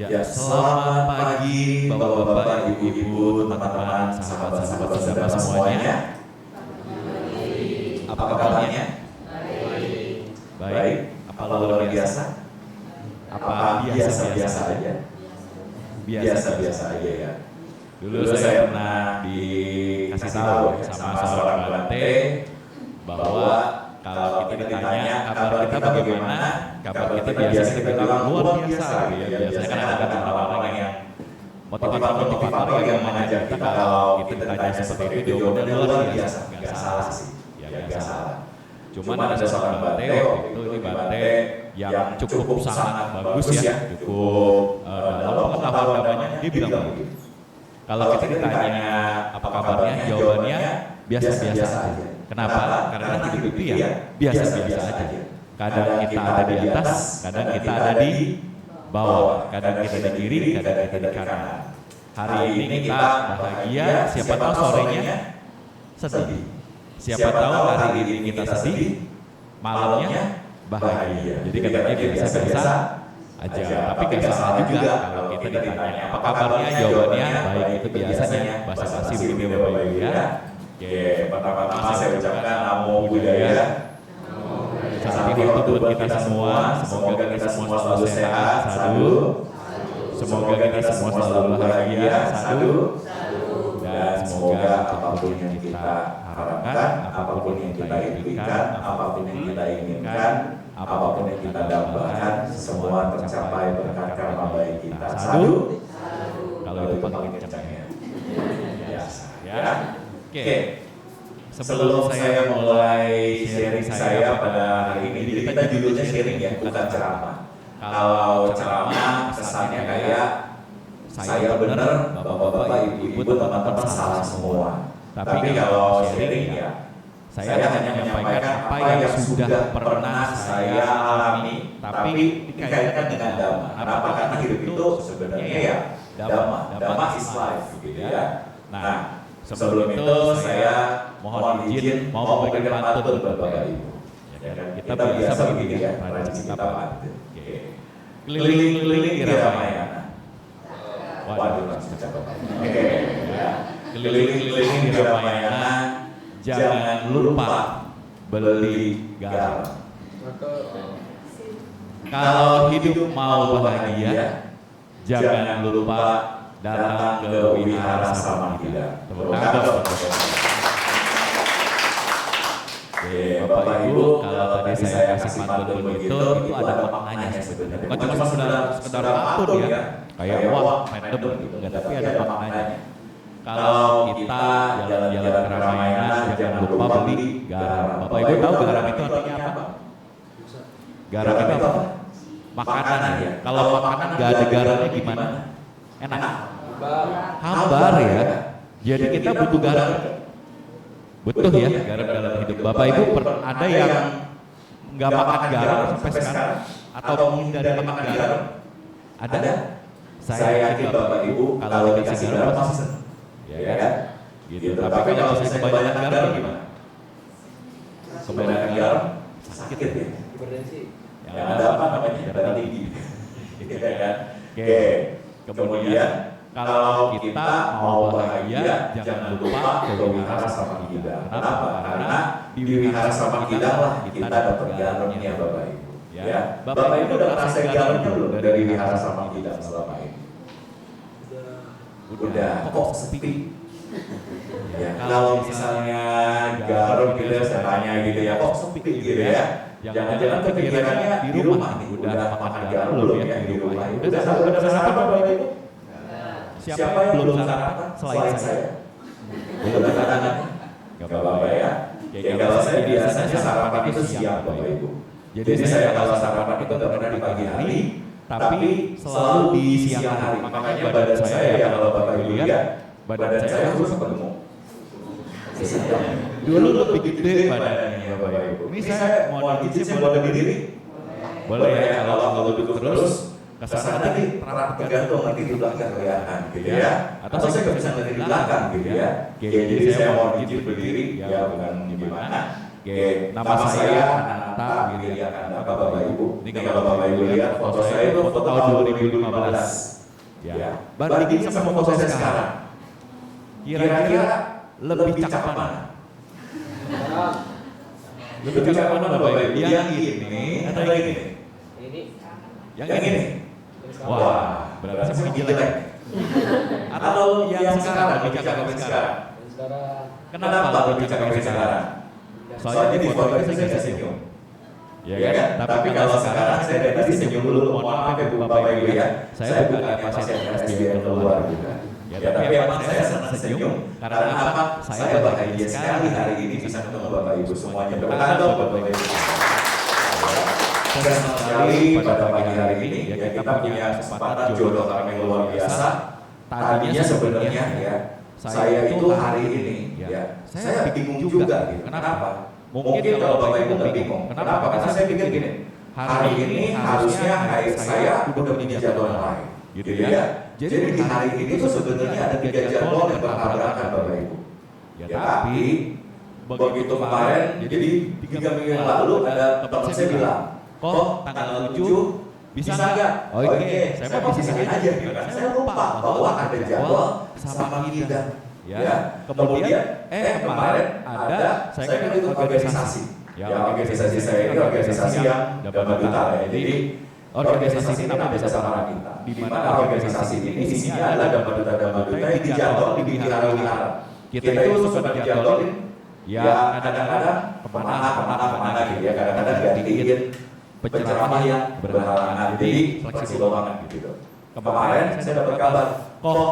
Ya, selamat pagi Bapak-bapak, Ibu-ibu, teman-teman, sahabat-sahabat saudara semuanya. Apa kabarnya? Baik. Apa luar biasa? Apa biasa-biasa aja? Biasa-biasa aja ya. Dulu saya pernah dikasih tahu sama seorang Bante bahwa kalau kita ditanya kabar kita bagaimana, kabar kita biasanya dibilang luar biasa gitu ya. Biasanya kan ada orang-orang yang motivator yang mengajar kita kalau kita ditanya seperti itu jawabannya luar biasa. Gak salah sih, ya gak salah. Cuman ada seorang Bante waktu itu, ini Bante yang cukup sangat bagus ya, cukup dalam pengetahuan agamanya, dia bilang begitu. Kalau kita ditanya apa kabarnya, jawabannya biasa-biasa aja. Kenapa? Karena hidup itu ya biasa-biasa aja. Kadang kita ada di atas, kadang kita ada di bawah, kadang kita di kiri, kadang kita di kanan. Hari ini kita bahagia, siapa tahu sorenya sedih. Siapa tahu hari ini kita sedih, malamnya bahagia. Jadi katanya biasa-biasa aja. Tapi gak salah juga kalau kita ditanya apa kabarnya, jawabannya baik, itu biasanya basa-basi begitu Bapak Ibu ya. Oke, pertama-tama saya ucapkan namo buddhaya. Salam itu buat kita semua. Semoga kita semua selalu sehat. Sadu. Semoga kita semua selalu bahagia. Sadu. Dan semoga apapun yang kita harapkan, apapun yang kita impikan, apapun yang kita inginkan, apapun yang kita dambakan, semua tercapai berkat karma baik kita. Sadu. Kalau itu pakai kencangnya. Biasa ya. Oke, sebelum saya mulai sharing saya pada hari ini, jadi kita judulnya sharing ya, bukan ceramah. Kalau ceramah kesannya kayak saya benar, bapak-bapak, ibu-ibu, teman-teman salah semua. Tapi kalau sharing ya, saya hanya menyampaikan apa yang sudah pernah saya alami, tapi dikaitkan dengan dhamma. Kenapa? Karena hidup itu sebenarnya ya dhamma, dhamma is life, gitu ya. Nah, sebelum itu saya mohon izin mau memberikan pantun buat Bapak Ibu. Ya, kita biasa begini ya, tradisi kita pantun. Keliling-keliling di Ramayana. Waduh, langsung cakep. Oke, ya. Keliling-keliling di Ramayana, jangan lupa beli garam. Kalau hidup mau bahagia, jangan lupa datang ke Wihara Samakida. Tepuk tangan. Oke, Bapak Ibu, kalau tadi saya kasih pantun begitu, itu ada maknanya sebenarnya. Bukan cuma sekedar pantun ya, kayak wah random gitu, enggak, tapi ada maknanya. Kalau kita jalan-jalan ke Ramayana, jangan lupa beli garam. Bapak Ibu tahu garam itu artinya apa? Garam itu apa? Makanan ya. Kalau makanan nggak ada garamnya gimana? Enak. Hambar ya. Jadi kita butuh garam. Butuh ya garam dalam hidup. Bapak Ibu ada yang nggak makan garam sampai sekarang atau menghindari makan garam? Ada? Saya yakin Bapak Ibu kalau dikasih garam pasti senang. Ya kan? Gitu. Tapi kalau saya kebanyakan garam gimana? Kebanyakan garam sakit ya. Yang ada apa namanya? Darah tinggi. Gitu kan? Oke. Kemudian kalau kita mau bahagia, jangan lupa ke Wihara Samakida. Kenapa? Karena di Wihara Samakida lah kita dapat garamnya Bapak Ibu. Ya, Bapak Ibu udah ngerasain garamnya belum dari Wihara Samakida selama ini? Udah. Kok sepi? Ya, kalau misalnya garam gitu ya, saya tanya gitu ya, kok sepi gitu ya? Jangan-jangan kepikirannya di rumah nih, udah makan garam belum ya di rumah? Udah sarapan Bapak Ibu? Siapa yang belum sarapan selain saya? Belum ada tangan? Gak apa-apa ya. Ya kalau saya biasanya sarapan itu siang Bapak Ibu. Jadi saya kalau sarapan itu gak pernah di pagi hari, tapi selalu di siang hari. Makanya badan saya ya kalau Bapak Ibu lihat, badan saya harus gemuk. Dulu lebih gede badannya Bapak Ibu. Ini saya mau izin saya mau lebih diri. Boleh ya kalau duduk terus. Kesana nanti tergantung nanti di belakang kelihatan gitu ya. Atau saya nggak bisa nanti di belakang gitu ya. Jadi saya mau izin berdiri ya bukan gimana. Oke, nama saya Ananta Wiriakanda, Bapak Ibu. Ini kalau Bapak Ibu lihat foto saya itu foto tahun 2015. Ya, bandingin sama foto saya sekarang. Kira-kira lebih cakep mana? Lebih cakep mana Bapak Ibu? Yang ini atau yang ini? Yang ini. Wah, berarti saya jelek. Atau yang sekarang lebih cakep sekarang? Kenapa lebih cakep sekarang? Soalnya di foto itu saya nggak senyum. Ya kan? Tapi kalau sekarang saya dari tadi senyum dulu. Mohon maaf ya Bapak Ibu ya. Saya bukan pasien SBM keluar bukan. Ya, tapi emang saya senang senyum karena apa? Saya bahagia sekali hari ini bisa ketemu Bapak Ibu semuanya. Bertanduk Bapak Ibu. Saya senang sekali pada pagi hari ini ya kita punya kesempatan jodoh kami luar biasa. Tadinya sebenarnya ya saya itu hari ini ya saya bingung juga gitu. Kenapa? Mungkin kalau Bapak Ibu nggak bingung. Kenapa? Karena saya pikir gini. Hari ini harusnya saya udah punya jadwal lain. Gitu ya. Jadi di hari ini tuh sebenarnya ada 3 jadwal yang bertabrakan Bapak Ibu. Ya, tapi begitu kemarin, jadi 3 minggu yang lalu ada teman saya bilang, kok tanggal 7 bisa nggak? Oke, saya mau pisahin aja. Saya lupa bahwa ada jadwal sama kita. Ya, kemudian kemarin ada, saya kan itu organisasi. Ya, organisasi saya ini organisasi yang Dhamma-Duta ya. Jadi organisasi ini namanya Desa Samara Kita. Di mana organisasi ini isinya adalah Dhamma-Duta yang dijadwal di wihara-wihara. Kita itu suka dijadwalin ya kadang-kadang kemana gitu ya. Kadang-kadang gantiin penceramah yang berhalangan. Jadi fleksibel banget gitu. Kemarin saya dapat kabar, kok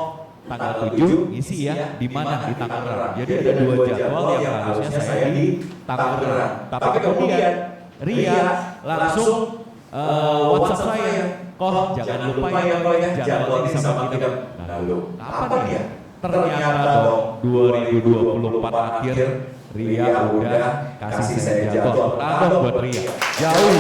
tanggal 7 isi ya di mana di Tangerang. Jadi ada 2 jadwal yang harusnya saya di Tangerang. Tapi kemudian Ria langsung WhatsApp saya, kok jangan lupa ya jadwal ini sama kita. Lalu apa dia? Ternyata dong 2024 akhir Ria udah kasih saya jadwal. Ada buat Ria. Jauh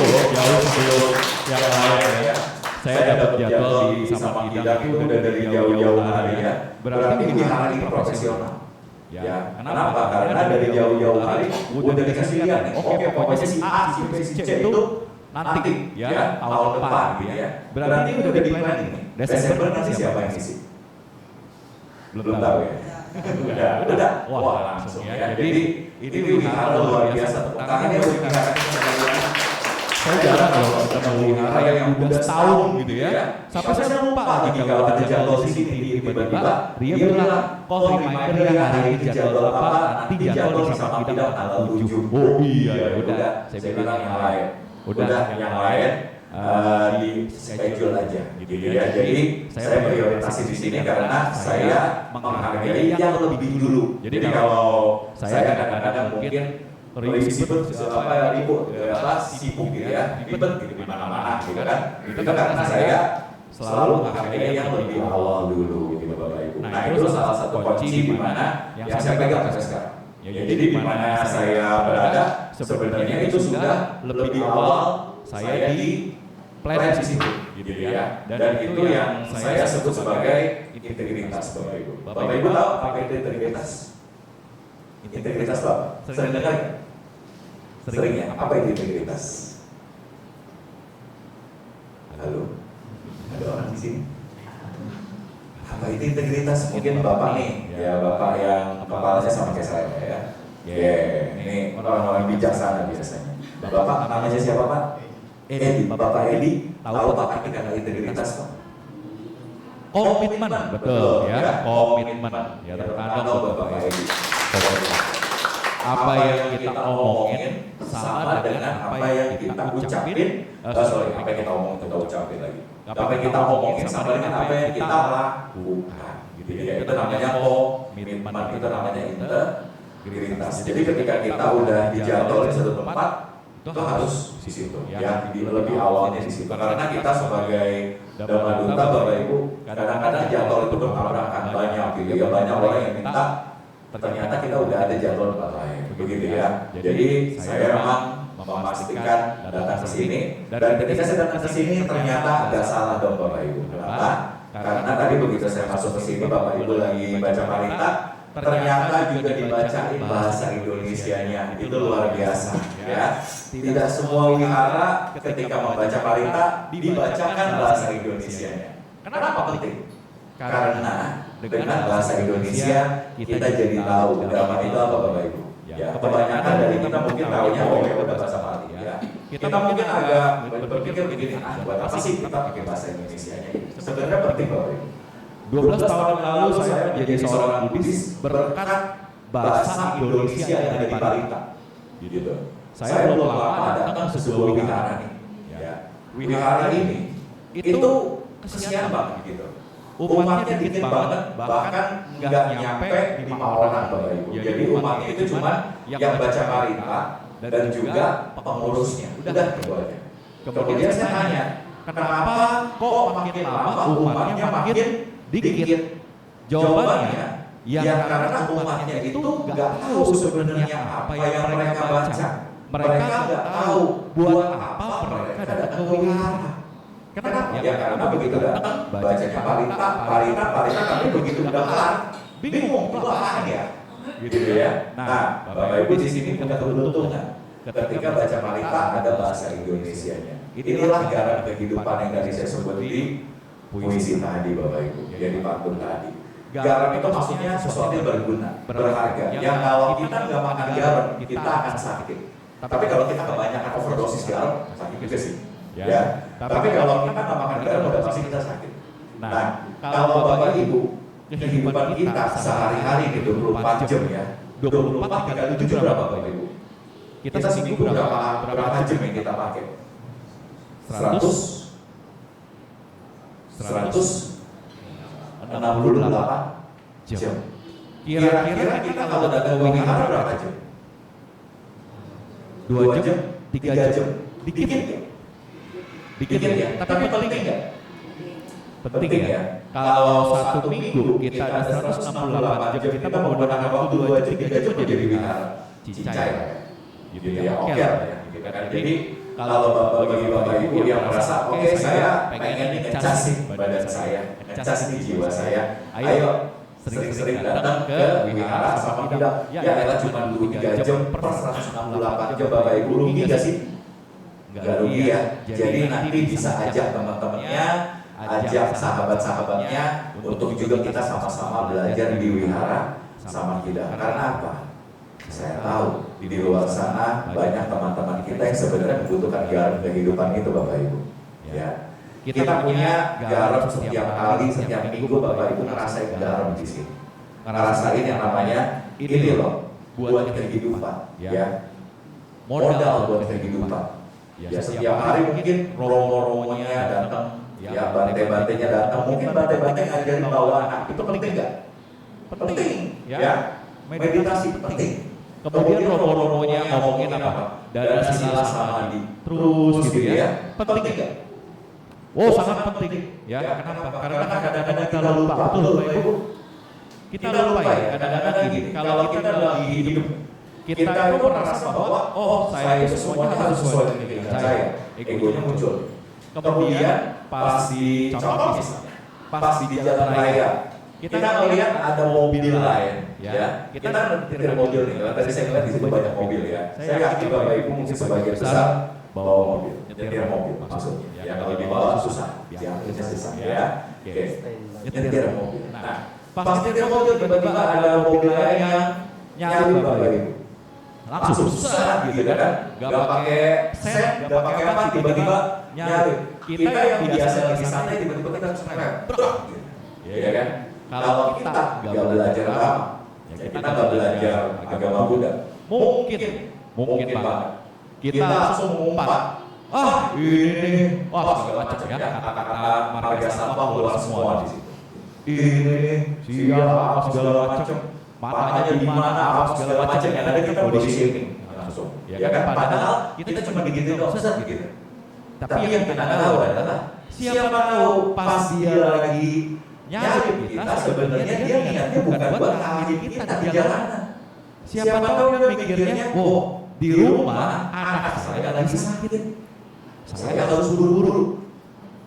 sebelum yang lain ya. Saya dapat jadwal di sama Idang itu udah dari jauh-jauh hari ya. Berarti ini hari profesional. Ya, kenapa? Karena dari jauh-jauh hari udah dikasih lihat nih. Oke, pokoknya si A, si B, si C itu nanti ya tahun depan gitu ya. Berarti udah di planning nih. Desember nanti siapa yang ngisi? Belum tahu ya. Udah. Wah, langsung ya. Jadi ini wihara luar biasa. Tangannya wihara saya jarang kalau ketemu wihara yang udah setahun gitu ya. Sampai saya lupa lagi kalau ada jadwal di sini tiba-tiba Ria bilang, kok reminder ya hari ini jadwal apa? Nanti jadwal sama kita tanggal 7. Oh iya ya udah. Saya bilang yang lain. Udah yang lain di schedule aja gitu ya. Jadi saya berorientasi di sini karena saya menghargai yang lebih dulu. Jadi kalau saya kadang-kadang mungkin sibuk gitu ya, ribet gitu di mana-mana gitu kan. Itu karena saya selalu menghargai yang lebih awal dulu gitu Bapak Ibu. Nah itu salah satu kunci di mana yang saya pegang sampai sekarang. Jadi di mana saya berada sebenarnya itu sudah lebih awal saya di plan di situ gitu ya. Dan itu yang saya sebut sebagai integritas Bapak Ibu. Bapak Ibu tahu apa itu integritas? Integritas Bapak? Sering dengar? Sering ya? Apa itu integritas? Halo? Ada orang di sini? Apa itu integritas? Mungkin Bapak nih, ya Bapak yang kepalanya sama kayak saya ya. Ini orang-orang bijaksana biasanya. Bapak namanya siapa Pak? Edi. Bapak Edi, tahu Bapak arti kata integritas Pak? Komitmen, betul ya, komitmen. Ya terkadang Bapak Edi. Apa yang kita omongin sama dengan apa yang kita ucapin. Apa yang kita omongin kita ucapin lagi. Apa yang kita omongin sama dengan apa yang kita lakukan. Gitu ya. Itu namanya komitmen. Itu namanya integritas. Jadi ketika kita udah dijadwalin satu tempat, itu harus di situ. Ya, lebih awalnya di situ. Karena kita sebagai Dhamma-Duta Bapak Ibu, kadang-kadang jadwal itu bertabrakan banyak gitu ya. Banyak orang yang minta, ternyata kita udah ada jadwal tempat lain, begitu ya. Jadi saya memang memastikan datang ke sini. Dan ketika saya datang ke sini ternyata agak salah dong Bapak Ibu. Kenapa? Karena tadi begitu saya masuk ke sini Bapak Ibu lagi baca parita, ternyata juga dibacain bahasa Indonesianya. Itu luar biasa ya. Tidak semua wihara ketika membaca parita dibacakan bahasa Indonesianya. Kenapa penting? Karena dengan bahasa Indonesia kita jadi tahu drama itu apa Bapak Ibu. Ya, kebanyakan dari kita mungkin tahunya udah bahasa Bali ya. Kita mungkin agak berpikir begini, buat apa sih kita pakai bahasa Indonesianya? Sebenarnya penting Bapak Ibu. 12 tahun yang lalu saya menjadi seorang Buddhis berkat bahasa Indonesia yang ada di Parita. Gitu. Saya belum lama datang ke sebuah wihara nih. Ya. Wihara ini itu kesian banget gitu. Umatnya dikit banget, bahkan nggak nyampe 5 orang Bapak Ibu. Jadi umatnya itu cuma yang baca Parita dan juga pengurusnya. Udah itu aja. Kemudian saya tanya, kenapa kok makin lama umatnya makin dikit? Jawabannya, ya karena umatnya itu nggak tahu sebenarnya apa yang mereka baca. Mereka nggak tahu buat apa mereka datang ke wihara. Kenapa? Ya karena begitu datang bacanya parita, tapi begitu udah kelar, bingung itu apaan ya? Gitu ya. Nah, Bapak Ibu di sini punya keberuntungan. Ketika baca parita ada bahasa Indonesianya. Inilah garam kehidupan yang tadi saya sebut di puisi tadi Bapak Ibu, jadi pantun tadi. Garam itu maksudnya sesuatu yang berguna, berharga. Yang kalau kita nggak makan garam, kita akan sakit. Tapi kalau kita kebanyakan overdosis garam, sakit juga sih. Ya. Tapi kalau kita nggak makan garam, udah pasti kita sakit. Nah, kalau Bapak Ibu, kehidupan kita sehari-hari di 24 jam ya, 24 kali 7 berapa Bapak Ibu? Kita seminggu berapa jam yang kita pakai? 168 jam. Kira-kira kita kalau datang ke wihara berapa jam? 2 jam, 3 jam. Dikit ya. Tapi penting nggak? Penting ya. Kalau 1 minggu kita ada 168 jam, kita menggunakan waktu 2 jam, 3 jam jadi wihara cincai. Gitu ya, oke ya. Jadi kalau bagi Bapak Ibu yang merasa oke saya pengen ngecas badan saya, ngecas jiwa saya, ayo sering-sering datang ke wihara sama tidak. Ya cuma 2-3 jam per 168 jam Bapak Ibu, rugi nggak sih? Nggak rugi ya. Jadi nanti bisa ajak teman-temannya, ajak sahabat-sahabatnya untuk juga kita sama-sama belajar di wihara sama tidak. Karena apa? Saya tahu di luar sana banyak teman-teman kita yang sebenarnya membutuhkan garam kehidupan itu Bapak Ibu. Ya. Kita punya garam setiap hari, setiap minggu Bapak Ibu ngerasain garam di sini. Ngerasain yang namanya ini loh, buat kehidupan. Ya. Modal buat kehidupan. Ya setiap hari mungkin romo-romonya datang, ya bante-bantenya datang, mungkin bante-bante ngajarin bawa anak, itu penting nggak? Penting. Ya. Meditasi penting. Kemudian romo-romonya ngomongin apa? Dana sila samadhi. Terus gitu ya. Penting enggak? Oh, sangat penting. Ya, kenapa? Karena kadang-kadang kita lupa. Betul Bapak Ibu? Kita lupa ya, kadang-kadang gini. Kalau kita lagi hidup, kita itu merasa bahwa saya itu semuanya harus sesuai dengan keinginan saya. Egonya muncul. Kemudian pas di contoh misalnya, pas di jalan raya, kita melihat ada mobil lain, ya. Kita nyetir mobil nih. Tadi saya lihat di situ banyak mobil ya. Saya yakin Bapak Ibu mungkin sebagian besar bawa mobil, nyetir mobil maksudnya. Ya kalau dibawa susah, diangkutnya susah ya. Oke, nyetir mobil. Nah, pas nyetir mobil tiba-tiba ada mobil lain yang nyari Bapak Ibu. Langsung susah gitu kan? Gak pakai sen, gak pakai apa, tiba-tiba nyari. Kita yang biasa lagi santai tiba-tiba kita serem, ya kan? Kalau kita nggak belajar agama, kita nggak belajar agama Buddha, mungkin banget kita langsung mengumpat, ini, segala macam ya, kata-kata marga sampah keluar semua di situ. Ini, siapa segala macam, matanya di mana, apa segala macam, yang ada kita body shaming langsung, ya kan? Padahal kita cuma digituin doang, gitu. Tapi yang kita tahu adalah siapa tahu pas dia lagi nyari kita sebenarnya dia niatnya bukan buat ngalahin kita di jalanan. Siapa tahu dia mikirnya, di rumah anak saya lagi sakit, saya harus buru-buru.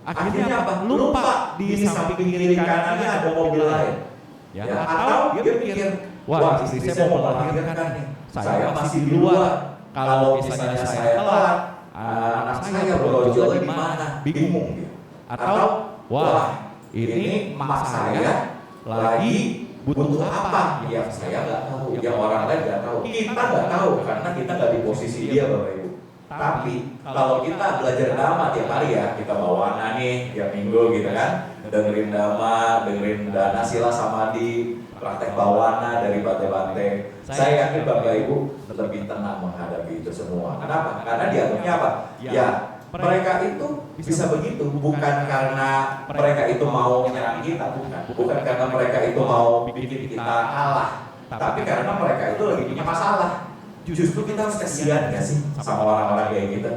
Akhirnya apa? Lupa di samping kiri kanannya ada mobil lain. Ya, atau dia mikir wah istri saya mau melahirkan nih, saya masih di luar. Kalau misalnya saya telat, anak saya brojol di mana? Bingung dia. Atau wah ini mak saya lagi butuh apa? Ya saya nggak tahu, yang orang lain nggak tahu. Kita nggak tahu karena kita nggak di posisi dia Bapak Ibu. Tapi kalau kita belajar dhamma tiap hari ya, kita bawana nih tiap minggu gitu kan, dengerin dhamma, dengerin dana sila samadhi, praktek bawana dari bante-bante. Saya yakin Bapak Ibu lebih tenang menghadapi itu semua. Kenapa? Karena dianggapnya apa? Ya, mereka itu bisa begitu bukan karena mereka itu mau menyerang kita, bukan karena mereka itu mau bikin kita kalah, tapi karena mereka itu lagi punya masalah. Justru kita harus kasihan nggak sih sama orang-orang kayak gitu?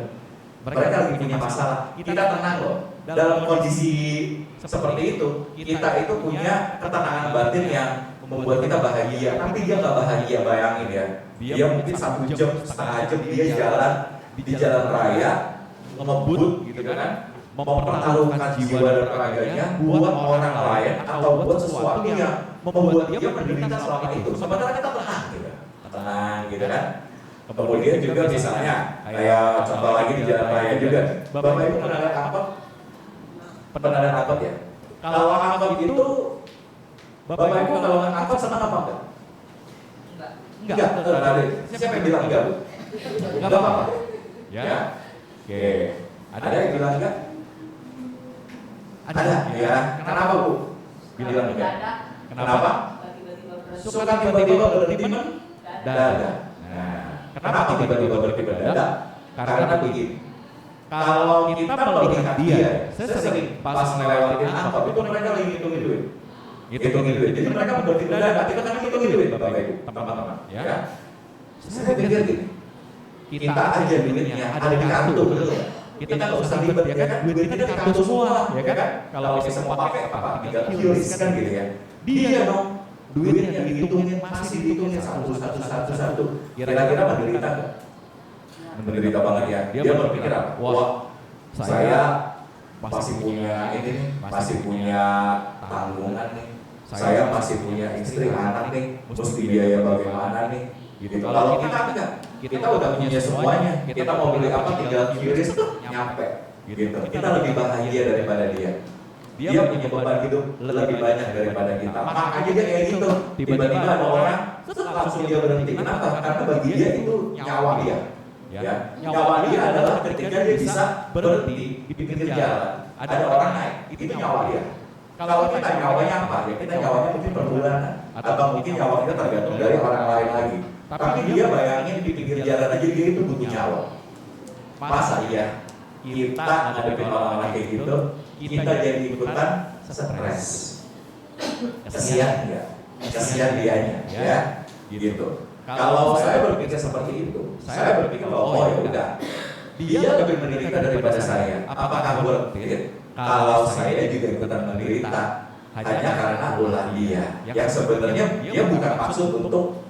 Mereka lagi punya masalah. Kita tenang loh. Dalam kondisi seperti itu, kita itu punya ketenangan batin yang membuat kita bahagia. Tapi dia nggak bahagia, bayangin ya. Dia mungkin 1 jam, setengah jam dia jalan di jalan raya, ngebut gitu kan, mempertaruhkan jiwa dan raganya buat orang lain atau buat sesuatu yang membuat dia menderita selama itu. Sementara kita tenang gitu kan. Kemudian juga misalnya kayak contoh lagi di jalan raya juga, Bapak Ibu pernah lihat angkot? Pernah lihat angkot ya? Kalau angkot itu, Bapak Ibu kalau angkot senang apa enggak? Enggak. Siapa yang bilang enggak? Enggak apa-apa. Ya. Oke. Ada yang bilang enggak? Ada. Ya. Kenapa Bu? Bilang enggak. Kenapa? Suka tiba-tiba berhenti dada. Nah, kenapa tiba-tiba berhenti dada? Karena begini. Kalau kita melihat dia, saya sering pas ngelewatin angkot itu mereka lagi ngitungin duit. Jadi mereka berhenti dada, kita kan ngitungin duit Bapak Ibu, teman-teman. Ya. Saya pikir gini, kita aja duitnya ada di kartu, betul nggak? Kita nggak usah ribet ya kan, duit kita di kartu semua, ya kan? Kalau bisa mau pakai apa? Tinggal QRIS kan gitu ya. Dia dong. Duitnya dihitungin, masih dihitungin satu. Kira-kira menderita nggak? Menderita banget ya. Dia berpikir apa? Wah, saya masih punya ini nih, masih punya tanggungan nih. Saya masih punya istri, anak nih, mesti biaya bagaimana nih? Gitu. Kalau kita enggak, kita udah punya semuanya. Kita mau beli apa tinggal QRIS nyampe. Gitu. Kita lebih bahagia daripada dia. Dia punya beban hidup lebih banyak daripada kita. Makanya dia kayak gitu. Tiba-tiba ada orang langsung dia berhenti. Kenapa? Karena bagi dia itu nyawa dia. Ya. Nyawa dia adalah ketika dia bisa berhenti di pinggir jalan. Ada orang naik, itu nyawa dia. Kalau kita nyawanya apa? Ya kita nyawanya mungkin per bulanan. Atau mungkin nyawa kita tergantung dari orang lain lagi. Tapi dia bayangin di pinggir jalan aja dia itu butuh nyawa. Masa iya kita ngadepin orang-orang kayak gitu, kita jadi ikutan stres. Kasihan enggak? Kasihan dianya, ya. Gitu. Kalau saya berpikir seperti itu, saya berpikir bahwa oh ya udah, dia lebih menderita daripada saya. Apakah berpikir kalau saya juga ikutan menderita hanya karena ulah dia, yang sebenarnya dia bukan maksud untuk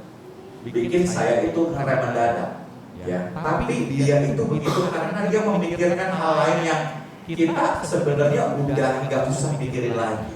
bikin saya itu ngerem mendadak. Ya, tapi dia itu begitu karena dia memikirkan hal lain yang kita sebenarnya udah nggak usah pikirin lagi.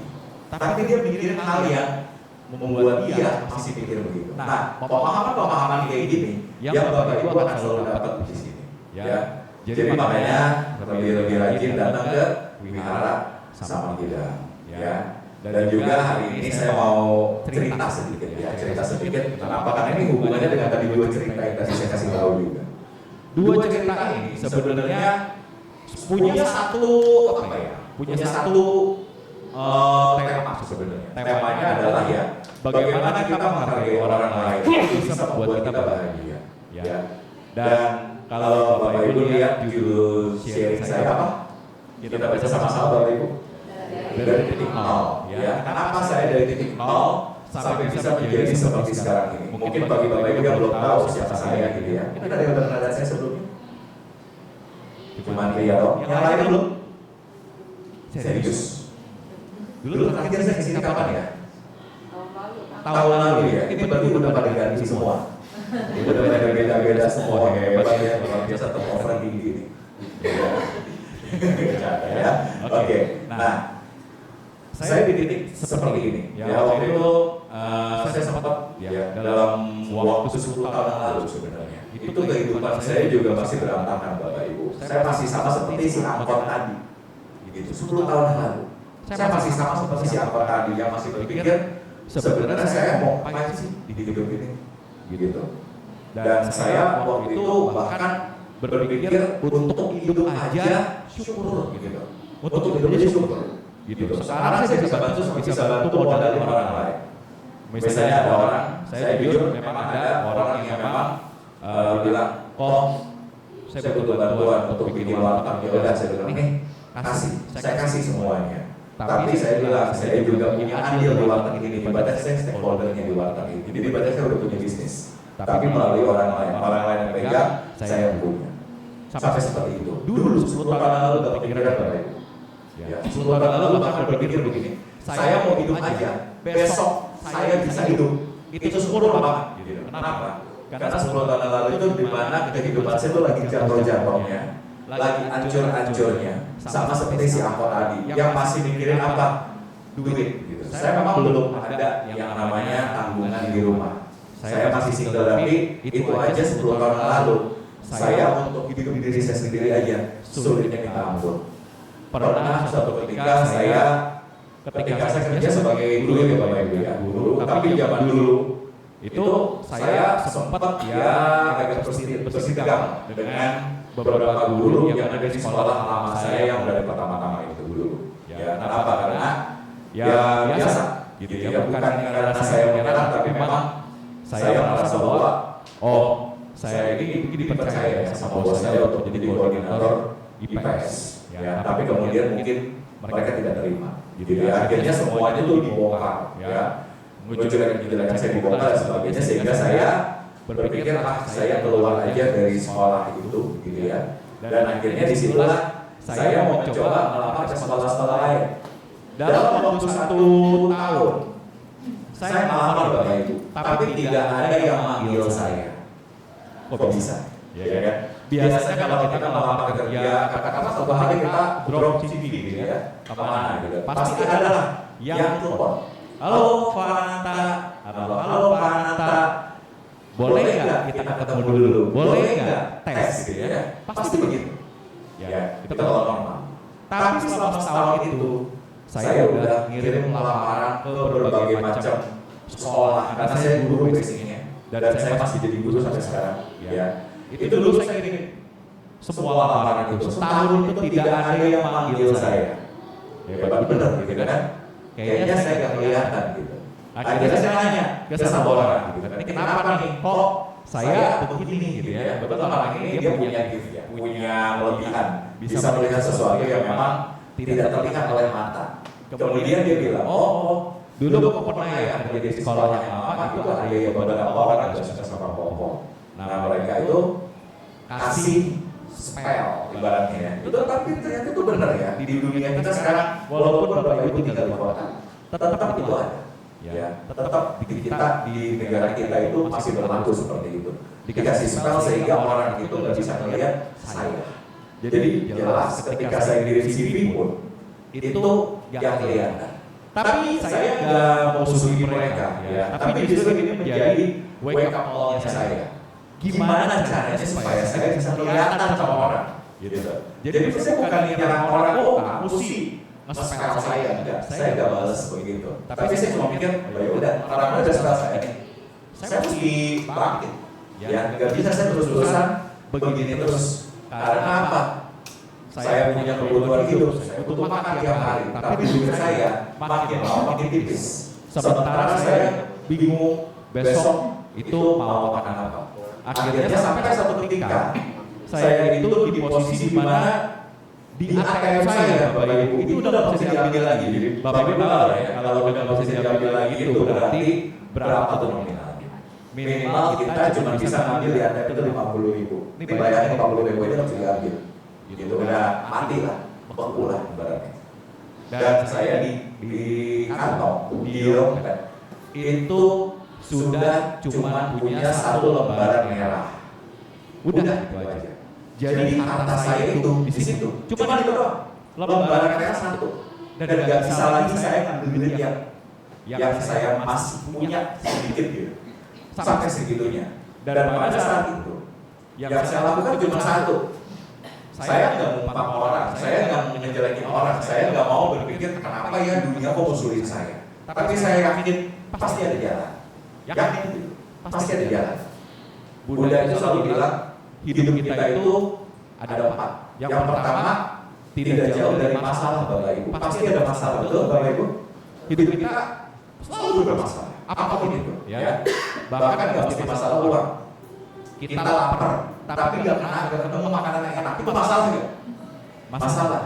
Tapi dia mikirin hal yang membuat dia masih pikir begitu. Nah, pemahaman kayak gini, yang Bapak Ibu akan selalu dapat di sini. Ya, jadi makanya lebih rajin datang ke wihara Samadhidam. Ya. Dan juga hari ini saya mau cerita sedikit ya, cerita sedikit. Kenapa? Karena ini hubungannya dengan tadi 2 cerita yang tadi saya kasih tahu juga. 2 cerita ini sebenarnya punya satu apa ya? Punya satu tema sebenarnya. Temanya adalah ya bagaimana kita menghargai orang lain bisa membuat kita bahagia. Ya. Dan kalau Bapak Ibu lihat judul sharing saya apa? Kita baca sama-sama Bapak Ibu. Dari titik nol, ya. Kenapa saya dari titik nol sampai bisa menjadi seperti sekarang ini? Mungkin bagi Bapak Ibu yang belum tahu siapa saya gitu ya. Kita ada yang pernah lihat saya sebelumnya? Cuman dia dong. Yang lain belum? Serius. Dulu terakhir saya kesini kapan ya? Tahun lalu ya. Ini berarti udah pada ganti semua. Udah pada beda-beda semua. Hebat ya. Luar biasa turnover tinggi. Ya. Oke. Nah. saya di titik seperti ini. Ya waktu itu saya sempat ya dalam waktu 10 tahun yang lalu sebenarnya. Itu kehidupan saya juga masih berantakan Bapak Ibu. Saya masih sama seperti si angkot tadi. Gitu 10 tahun yang lalu. Saya masih sama seperti si angkot tadi yang masih berpikir sebenarnya saya mau ngapain sih di hidup ini. Gitu. Dan saya waktu itu bahkan berpikir untuk hidup aja syukur gitu. Untuk hidup aja syukur. Gitu. Sekarang saya bisa bantu modalin orang lain. Misalnya ada orang, saya jujur memang ada orang yang memang bilang, kok saya butuh bantuan untuk bikin warteg. Ya udah saya bilang, nih saya kasih semuanya. Tapi saya bilang, saya juga punya andil di warteg ini. Ibadah saya stakeholdernya di warteg ini. Jadi ibadah saya udah punya bisnis. Tapi melalui orang lain yang pegang, saya punya. Sampai seperti itu. Dulu 10 tahun lalu gak kepikiran Bapak Ibu. Ya, 10 tahun lalu bahkan berpikir begini, saya mau hidup aja, besok saya bisa hidup, itu syukur banget. Gitu. Kenapa? Karena 10 tahun lalu itu dimana kehidupan saya itu lagi jatuh-jatuhnya, lagi hancur-hancurnya, sama seperti si angkot tadi, yang masih mikirin apa? Duit. Gitu. Saya memang belum ada yang namanya tanggungan di rumah. Saya masih single, tapi itu aja 10 tahun lalu. Saya untuk hidup diri saya sendiri aja sulitnya minta ampun. Pernah suatu ketika saya kerja sebagai guru ya Bapak Ibu ya, guru. Tapi zaman dulu itu saya sempat ya agak bersitegang dengan beberapa guru yang ada di sekolah lama saya yang dari pertama-tama itu dulu. Ya kenapa? Karena ya biasa gitu ya, bukan karena saya menyerah, tapi memang saya merasa bahwa saya ini dipercaya sama bos saya untuk jadi koordinator IPS. Ya, tapi kemudian mungkin mereka tidak terima. Gitu ya. Akhirnya semuanya itu dibongkar. Ya, kejelekan saya dibongkar dan sebagainya, sehingga saya berpikir saya keluar aja dari sekolah itu, gitu ya. Dan akhirnya disitulah saya mau mencoba melamar ke sekolah-sekolah lain. Dalam waktu 1 tahun saya melamar Bapak Ibu, tapi tidak ada yang manggil saya. Kok bisa? Ya kan? Biasanya kalau kita melamar kerja, katakanlah suatu hari kita drop CV gitu ya, kemana gitu, pasti ada lah yang telepon, halo Fananta, atau halo Fananta, boleh nggak kita ketemu dulu, boleh nggak tes gitu ya, pasti begitu. Ya, itu kalau normal. Tapi selama setahun itu, saya udah ngirim lamaran ke berbagai macam sekolah, karena saya guru basicnya, dan saya masih jadi guru sampai sekarang. Ya. Itu dulu saya kirim semua lamaran itu. Setahun itu tidak ada yang manggil saya. Hebat bener gitu kan? Kayaknya saya gak kelihatan gitu. Akhirnya saya nanya ke satu orang gitu kan, ini kenapa nih kok saya begini gitu ya? Betul orang ini dia punya gift ya, punya kelebihan, bisa melihat sesuatu yang memang tidak terlihat oleh mata. Kemudian dia bilang, dulu aku pernah ya kerja di sekolah yang lama, itu ada yang beberapa orang yang suka sama pokok. Nah mereka itu kasih spell ibaratnya ya. Itu tapi ternyata itu benar ya. Di dunia kita sekarang walaupun Bapak Ibu tinggal di kota, tetap itu ada. Ya, tetap di negara kita itu masih berlaku seperti itu. Dikasih spell sehingga orang itu nggak bisa melihat saya. Jadi jelas ketika saya kirim CV pun itu yang kelihatan. Tapi saya nggak mau susugi mereka ya. Tapi justru ini menjadi wake up call-nya saya. Gimana caranya supaya saya bisa kelihatan sama orang gitu. Jadi saya bukan nyerang orang, kamu sih nge-spell saya, enggak, saya enggak balas begitu. Tapi saya cuma mikir, ya udah, orang udah spell saya mesti bangkit. Ya, nggak bisa saya terus-terusan begini terus. Karena apa? Saya punya kebutuhan hidup, saya butuh makan tiap hari. Tapi duit saya makin lama makin tipis. Sementara saya bingung besok itu mau makan apa. Akhirnya sampai satu ketika saya itu di posisi di mana di ATM saya Bapak Ibu itu udah nggak bisa diambil lagi. Jadi Bapak Ibu tahu ya, kalau udah nggak bisa diambil lagi itu berarti berapa tuh nominalnya? Minimal kita cuma bisa ngambil di ATM itu 50.000. Ini bayarnya 50.000 aja harus diambil. Gitu udah mati lah, beku lah ibaratnya. Dan saya di kantong, di dompet itu sudah cuma punya 1 lembaran merah. Udah gitu aja. Jadi harta saya itu di situ. Cuma itu doang. Lembaran merah 1. Dan nggak bisa lagi saya ngambil duit yang saya masih punya sedikit gitu. Sampai segitunya. Dan pada saat itu, yang saya lakukan cuma satu. Saya nggak ngumpat orang, saya nggak ngejelekin orang, saya nggak mau berpikir kenapa ya dunia kok musuhin saya. Tapi saya yakin pasti ada jalan. Yakin itu, pasti ada jalan. Buddha itu selalu bilang hidup kita itu ada 4. Yang pertama, tidak jauh dari masalah Bapak Ibu. Pasti ada masalah, betul Bapak Ibu? Hidup kita selalu bermasalah. Apapun itu, ya. Bahkan nggak mesti masalah uang. Kita lapar, tapi nggak ketemu makanan yang enak. Itu masalah nggak? Masalah.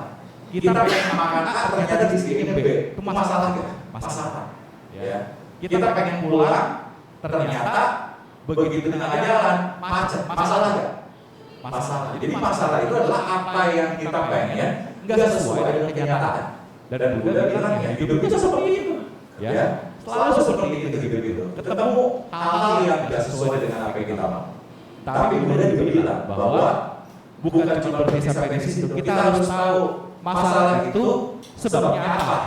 Kita pengen makan A, ternyata disediain B. Itu masalah nggak? Masalah. Ya. Kita pengen pulang, ternyata begitu tengah jalan macet. Masalah nggak? Masalah. Jadi masalah itu adalah apa yang kita pengen nggak sesuai dengan kenyataan. Dan Buddha bilang ya hidup itu seperti itu. Ya. Selalu seperti itu hidup itu. Ketemu hal-hal yang nggak sesuai dengan apa yang kita mau. Tapi Buddha juga bilang bahwa bukan cuma berhenti sampai di situ. Kita harus tahu masalah itu sebabnya apa.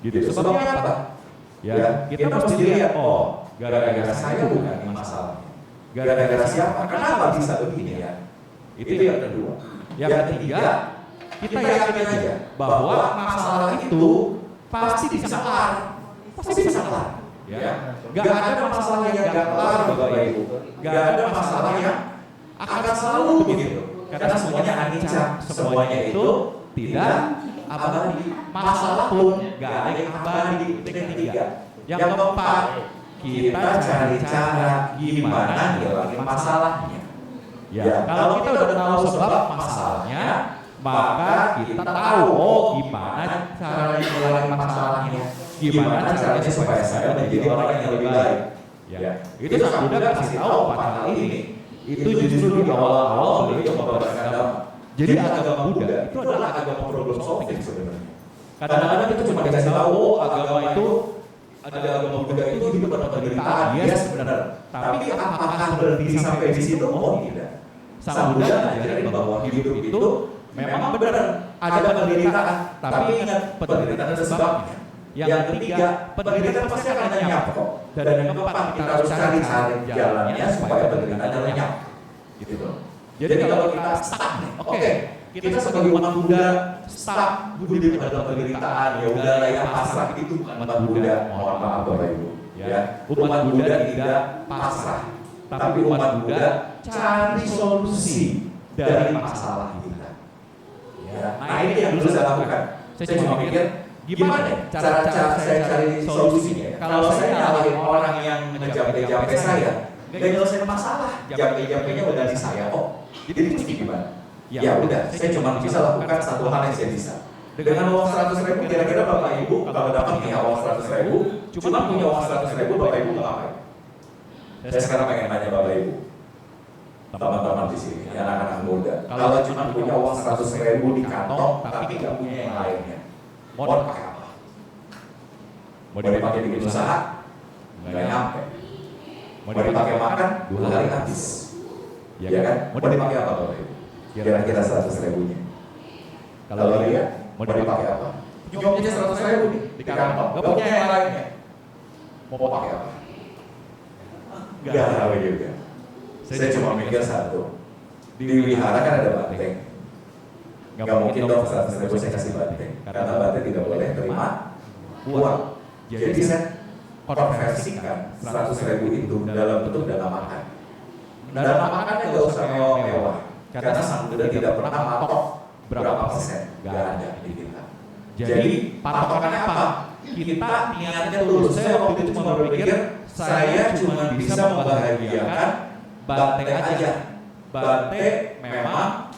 Gitu. Sebabnya apa? Ya, kita mesti lihat, oh, gara-gara saya bukan ini masalah. Gara-gara siapa? Kenapa bisa begini ya? Itu yang kedua. Yang ketiga, kita yakin aja bahwa masalah itu pasti bisa kelar. Pasti bisa kelar. Ya, gak ada masalah yang gak kelar Bapak Ibu. Gak ada masalah yang akan selalu begitu. Karena semuanya anicca, semuanya itu tidak abadi. Masalah pun gak ada yang abadi. Itu yang ketiga. Yang keempat, kita cari cara gimana ngilangin masalahnya. Ya, kalau kita udah tahu sebab masalahnya, maka kita tahu oh gimana cara ngilangin masalahnya. Gimana caranya supaya saya menjadi orang yang lebih baik. Ya. Itu Sang Buddha kasih tahu 4 hal ini. Itu justru di awal-awal beliau membawakan agama. Jadi agama Buddha itu adalah agama problem solving sebenarnya. Kadang-kadang kita cuma dikasih tahu oh agama itu ada agama Buddha itu hidup pada penderitaan. Yes, benar. Tapi apakah berhenti sampai di situ? Oh tidak. Sang Buddha ngajarin bahwa hidup itu memang benar ada penderitaan. Tapi ingat penderitaan ada sebabnya. Yang ketiga, penderitaan pasti akan lenyap kok. Dan yang keempat, kita harus cari jalannya supaya penderitaan lenyap. Gitu loh. Jadi kalau kita stuck nih, oke, kita sebagai umat Buddha stuck hidup dalam penderitaan, ya udahlah ya pasrah itu umat Buddha. Mohon maaf Bapak Ibu. Ya, umat Buddha tidak pasrah, tapi umat Buddha cari solusi dari masalah kita. Ya, nah ini yang dulu saya lakukan. Saya cuma mikir gimana cara saya cari solusinya? Kalau saya nyalahin orang yang ngejampe saya, nggak nyelesain masalah. Jampe-jampenya udah di saya kok. Jadi itu gimana? Ya udah, saya cuma bisa lakukan satu hal yang saya bisa. Dengan uang 100.000 kira-kira Bapak Ibu kalau dapat nih uang 100.000, cuma punya uang 100.000 Bapak Ibu ngapain? Saya sekarang pengen nanya Bapak Ibu, teman-teman di sini, anak-anak muda, kalau cuma punya uang 100.000 di kantong, tapi nggak punya yang lainnya. Mau dipakai apa? Mau dipakai bikin usaha? Nggak nyampe. Mau dipakai makan? 2 hari habis. Ya kan? Mau dipakai apa Bapak Ibu? Kira-kira 100.000-nya. Kalau dia mau dipakai apa? Cuma punya 100.000 di kantong, nggak punya yang lainnya. Mau pakai apa? Nggak tahu juga. Saya cuma mikir satu. Di wihara kan ada banteng. Gak mungkin dong 100.000 saya kasih banteng, karena banteng tidak boleh terima uang. Jadi saya konversikan 100.000 itu dalam bentuk dana makan. Dana makannya gak usah mewah-mewah, karena Sang Buddha tidak pernah matok berapa persen, gak ada di kita. Jadi patokannya apa? Kita niatnya tulus. Saya waktu itu cuma berpikir saya cuma bisa membahagiakan banteng aja. Banteng memang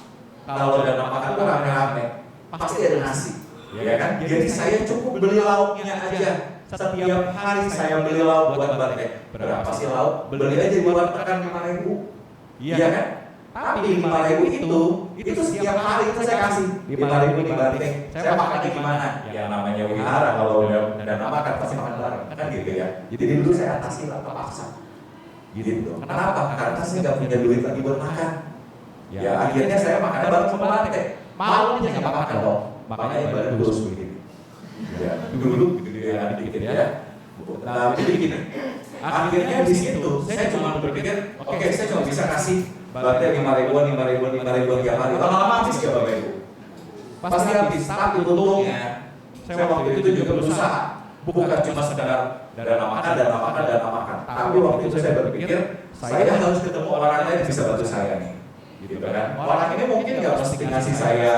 kalau dana makan itu rame-rame, pasti ada nasi, ya kan? Jadi saya cukup beli lauknya aja. Setiap hari saya beli lauk buat banteng. Berapa sih lauk? Beli aja di warteg kan 5.000, iya kan? Tapi 5.000 itu setiap hari itu saya kasih 5.000 di banteng. Saya makannya gimana? Yang namanya wihara kalau udah dana makan pasti makan bareng, kan gitu ya. Jadi dulu saya atasi lah terpaksa, gitu. Kenapa? Karena saya nggak punya duit lagi buat makan. Ya akhirnya saya makan bareng sama banteng. Malam ini nggak makan dong. Makanya badan kurus begini. Ya, dulu gedean dikit ya. Nah, jadi gini. Akhirnya di situ saya cuma berpikir, oke, saya cuma bisa kasih Bapak 5.000 tiap hari. Lama-lama habis ya Bapak Ibu. Pasti habis. Tapi untungnya saya waktu itu juga berusaha, bukan cuma sekedar dana makan. Tapi waktu itu saya berpikir, saya harus ketemu orang lain yang bisa bantu saya nih, gitu kan. Orang ini mungkin nggak mesti ngasih saya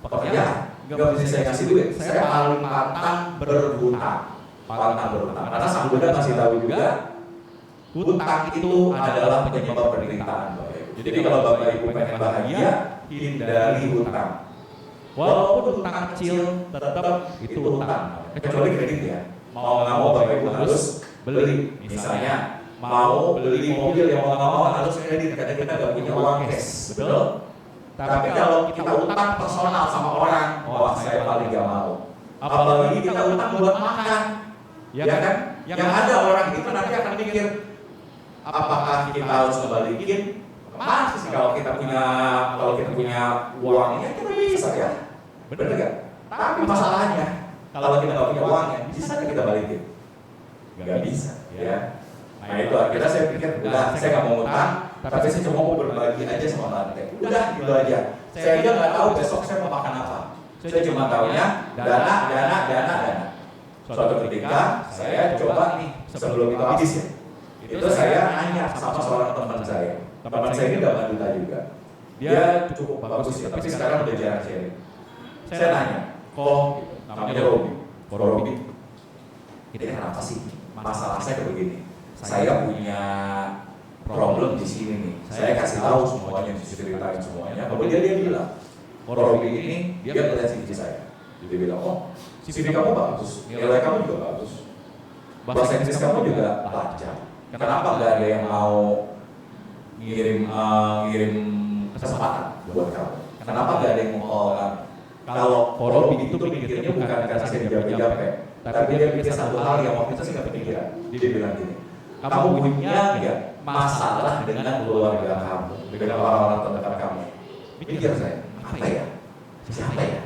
pekerjaan, nggak mesti saya kasih duit. Saya paling pantang berhutang. Karena sang Buddha kasih tahu juga, hutang itu adalah penyebab penderitaan Bapak Ibu. Jadi kalau Bapak Ibu pengen bahagia, hindari hutang. Walaupun hutang kecil, tetap itu hutang. Kecuali kredit ya. Mau nggak mau Bapak Ibu harus beli. Misalnya mau beli mobil yang mau nggak mau harus kredit karena kita nggak punya uang cash, betul? Tapi kalau kita utang personal sama orang, wah saya paling nggak mau. Apalagi kita utang buat makan. Ya kan? Yang ada orang itu nanti akan mikir, apakah kita harus kembaliin? Masih sih kalau kita punya uangnya kita bisa ya, benar nggak? Tapi masalahnya kalau kita nggak punya uangnya, bisa nggak kita balikin? Nggak bisa, ya. Nah itu akhirnya saya pikir, udah saya nggak mau utang, tapi saya cuma mau berbagi aja sama Bante. Udah gitu aja. Saya aja nggak tahu besok saya mau makan apa. Saya cuma tahunya dana. Suatu ketika saya coba nih sebelum itu habis ya, itu saya nanya sama seorang teman saya. Teman saya ini udah wanita juga. Dia cukup bagus ya, tapi sekarang udah jarang sharing. Saya nanya, kok namanya Robi, ini kenapa sih? Masalah saya kayak begini. Saya punya problem di sini nih. Saya kasih tahu semuanya, ceritain semuanya. Kemudian dia bilang, Robi ini dia melihat CV saya. Dia bilang, oh CV kamu bagus, nilai kamu juga bagus, bahasa Inggris kamu juga lancar. Kenapa nggak ada yang mau ngirim kesempatan buat kamu? Kenapa nggak ada yang mau kalau Robi itu pikirnya bukan karena saya dijaga-jaga, tapi dia pikir satu hal yang waktu itu saya nggak pikiran. Dia bilang gini, kamu punya nggak masalah dengan keluarga kamu, dengan orang-orang terdekat kamu? Pikir saya, apa ya? Siapa ya?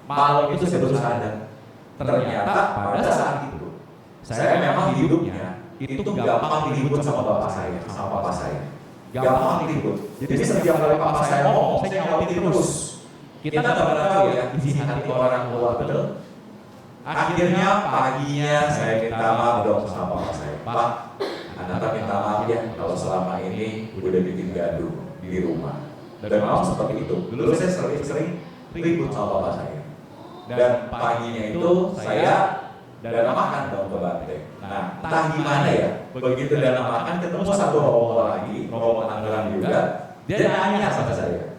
Malam itu saya baru sadar, ternyata pada saat itu saya memang hidupnya itu gampang ribut sama bapak saya, sama papa saya. Gampang ribut. Jadi setiap kali papa saya ngomong, saya nyautin terus. Kita nggak pernah tahu ya isi hati orang tua, betul. Akhirnya paginya saya minta maaf dong sama papa saya. Pak, anak minta maaf ya kalau selama ini udah bikin gaduh di rumah. Dan memang seperti itu. Dulu saya sering ribut sama papa saya. Dan paginya itu saya dana makan dong ke Bante. Nah, entah gimana ya, begitu dana makan ketemu satu romo lagi, romo Tangerang juga. Dia nanya sama saya,